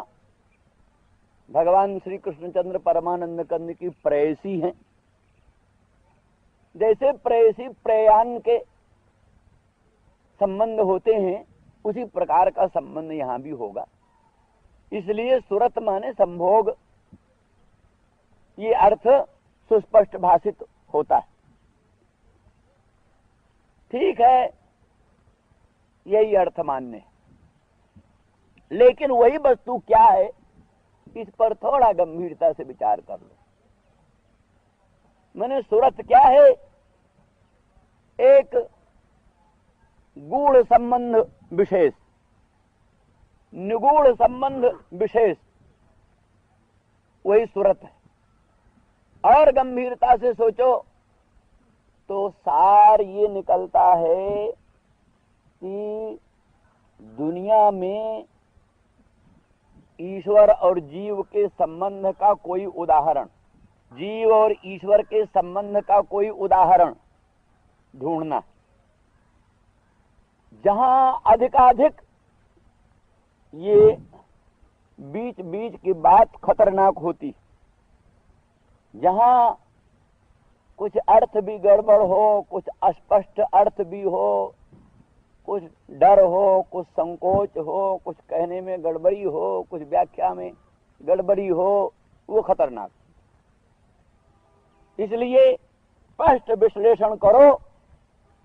भगवान श्री कृष्णचंद्र परमानंद कंद की प्रेयसी हैं। जैसे प्रेयसी प्रेयान के संबंध होते हैं उसी प्रकार का संबंध यहां भी होगा। इसलिए सूरत माने संभोग, ये अर्थ सुस्पष्ट भाषित होता है। ठीक है, यही अर्थ मान्य है, लेकिन वही वस्तु क्या है इस पर थोड़ा गंभीरता से विचार कर लो। मैंने सूरत क्या है? एक गूढ़ संबंध विशेष, निगूढ़ संबंध विशेष, वही सूरत है। और गंभीरता से सोचो तो सार ये निकलता है कि दुनिया में ईश्वर और जीव के संबंध का कोई उदाहरण, जीव और ईश्वर के संबंध का कोई उदाहरण ढूंढना, जहां अधिकाधिक ये बीच बीच की बात खतरनाक होती, जहां कुछ अर्थ भी गड़बड़ हो, कुछ अस्पष्ट अर्थ भी हो, कुछ डर हो, कुछ संकोच हो, कुछ कहने में गड़बड़ी हो, कुछ व्याख्या में गड़बड़ी हो, वो खतरनाक। इसलिए स्पष्ट विश्लेषण करो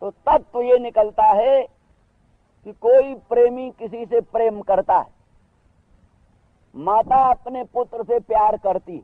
तो तत्व ये निकलता है कि कोई प्रेमी किसी से प्रेम करता है, माता अपने पुत्र से प्यार करती है,